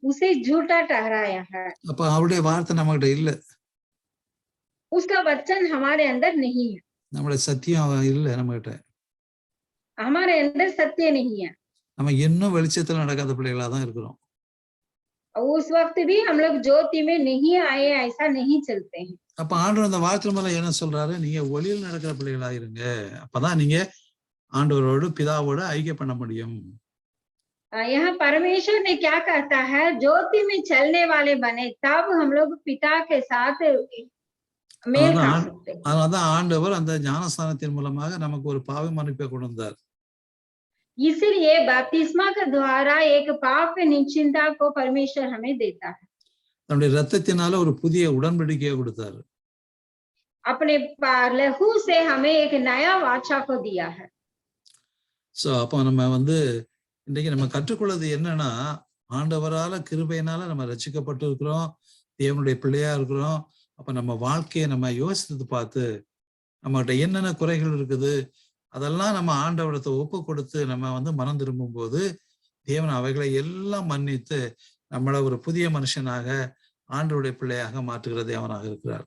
उसे झूठा ठहराया है। அப்ப அவருடைய வார்த்தை நம்ம கிட்ட இல்ல, उसका वचन हमारे अंदर नहीं है, நம்மளுடைய சத்தியம் இல்ல, நம்ம கிட்ட हमारे अंदर सत्य नहीं है। நம்ம இன்னும் வெளிச்சத்துல நடக்காத பிள்ளைகளா தான் இருக்கிறோம். उस वक्त भी हम लोग ज्योति में नहीं आए, ऐसा नहीं चलते हैं। அப்ப ஆண்டவர் அந்த வார்த்தை மேல என்ன சொல்றாரு? நீங்க ஒளியில் நடக்கிற பிள்ளைகளா இருங்க. அப்பதான் நீங்க ஆண்டவரோடு பிதாவோடு ஐக்கிய பண்ண முடியும். यहाँ परमेश्वर ने क्या कहता है, ज्योति में चलने वाले बने, तब हम लोग पिता के साथ मेल खा सकते हैं। அதனாலதான் ஆண்டவர் அந்த ஞானஸ்தானத்தின் மூலமாக நமக்கு ஒரு பாவ மன்னிப்பை கொண்டு வந்தார். इसीलिए बपतिस्मा के द्वारा एक पाप निश्चिंता को परमेश्वर हमें देता है। தன்னுடைய ரத்தத்தினால ஒரு புதிய உடன்படிக்கையை கொடுத்தாரு. अपने लहू से हमें एक नया वाचा को दिया है। சோ அப்போ நம்ம இன்றைக்கு நம்ம கற்றுக்கொள்வது என்னன்னா, ஆண்டவரால கிருபையினால நம்ம ரட்சிக்கப்பட்டு இருக்கிறோம், தேவனுடைய பிள்ளையா இருக்கிறோம். அப்ப நம்ம வாழ்க்கையை நம்ம யோசித்து பார்த்து நம்மகிட்ட என்னென்ன குறைகள் இருக்குது அதெல்லாம் நம்ம ஆண்டவரத்தை ஒப்பு கொடுத்து நம்ம மனம் திரும்பும் போது தேவன் அவைகளை எல்லாம் மன்னித்து நம்மள ஒரு புதிய மனுஷனாக ஆண்டவருடைய பிள்ளையாக மாற்றுகிற தேவனாக இருக்கிறார்.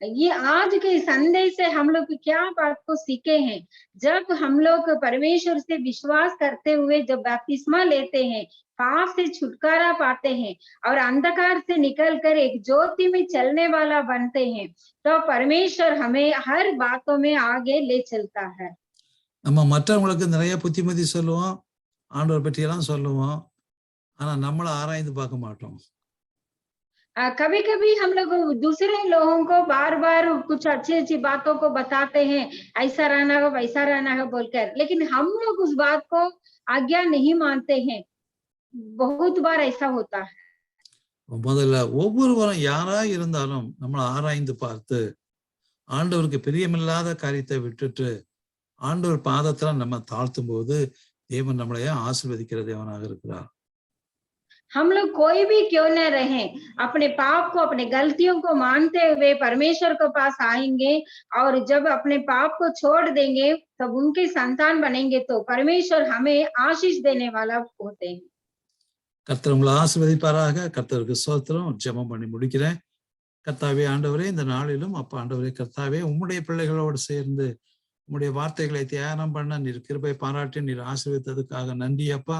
ये आज के संदेश से हम लोग क्या बात को सीखे हैं, जब हम लोग परमेश्वर से विश्वास करते हुए जब बपतिस्मा लेते हैं, पाप से छुटकारा पाते हैं और अंधकार से निकलकर एक ज्योति में चलने वाला बनते हैं, तो परमेश्वर हमें हर बातों में आगे ले चलता है। நம்ம மற்றவங்களுக்கு நிறைய புத்திமதி சொல்லுவோம், ஆண்டவர் பற்றி எல்லாம் சொல்லுவோம், ஆனா நம்மள ஆராய்ந்து பார்க்க மாட்டோம். कभी कभी हम लोग दूसरे लोगों को बार बार कुछ अच्छी अच्छी बातों को बताते हैं, ऐसा रहना है वैसा रहना है बोलकर, लेकिन हम लोग उस बात को आज्ञा नहीं मानते हैं। बहुत बार ऐसा होता है। முதல்ல ஒவ்வொருவரும் யாரா இருந்தாலும் நம்மளை ஆராய்ந்து பார்த்து ஆண்டவருக்கு பிரியமில்லாத காரியத்தை விட்டுட்டு ஆண்டவர் பாதத்துல நம்ம தாழ்த்தும் போது தேவன் நம்மளைய ஆசீர்வதிக்கிற தேவனாக இருக்கிறார். हम लोग कोई भी क्यों न रहे, अपने पाप को अपने गलतियों को मानते हुए परमेश्वर के पास आएंगे और जब अपने पाप को छोड़ देंगे तब उनके संतान बनेंगे, तो परमेश्वर हमें आशीष देने वाला होते हैं। கர்த்தர் உங்களை ஆசீர்வதிப்பாராக. கர்த்தருக்கு ஸ்தோத்திரம். ஜெபம் பண்ணி முடிக்கிறேன். கர்த்தாவே ஆண்டவரே, இந்த நாளிலும் அப்பா ஆண்டவரே கர்த்தாவே உம்முடைய பிள்ளைகளோடு சேர்ந்து உம்முடைய வார்த்தைகளை தியானம் பண்ண நீர் கிருபை பாராட்டி நீர் ஆசீர்வதித்ததுக்காக நன்றி அப்பா.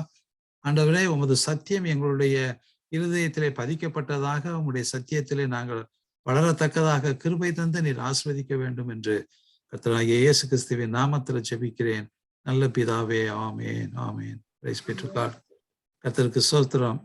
ஆண்டவரே, உமது சத்தியம் எங்களுடைய இருதயத்திலே பதிக்கப்பட்டதாக உம்முடைய சத்தியத்திலே நாங்கள் வளரத்தக்கதாக கிருபை தந்து நீர் ஆசீர்வதிக்க வேண்டும் என்று கர்த்தராகிய இயேசு கிறிஸ்துவின் நாமத்தில் ஜெபிக்கிறேன் நல்ல பிதாவே. ஆமேன் ஆமேன். Praise be to God. கர்த்தருக்கு ஸ்தோத்திரம்.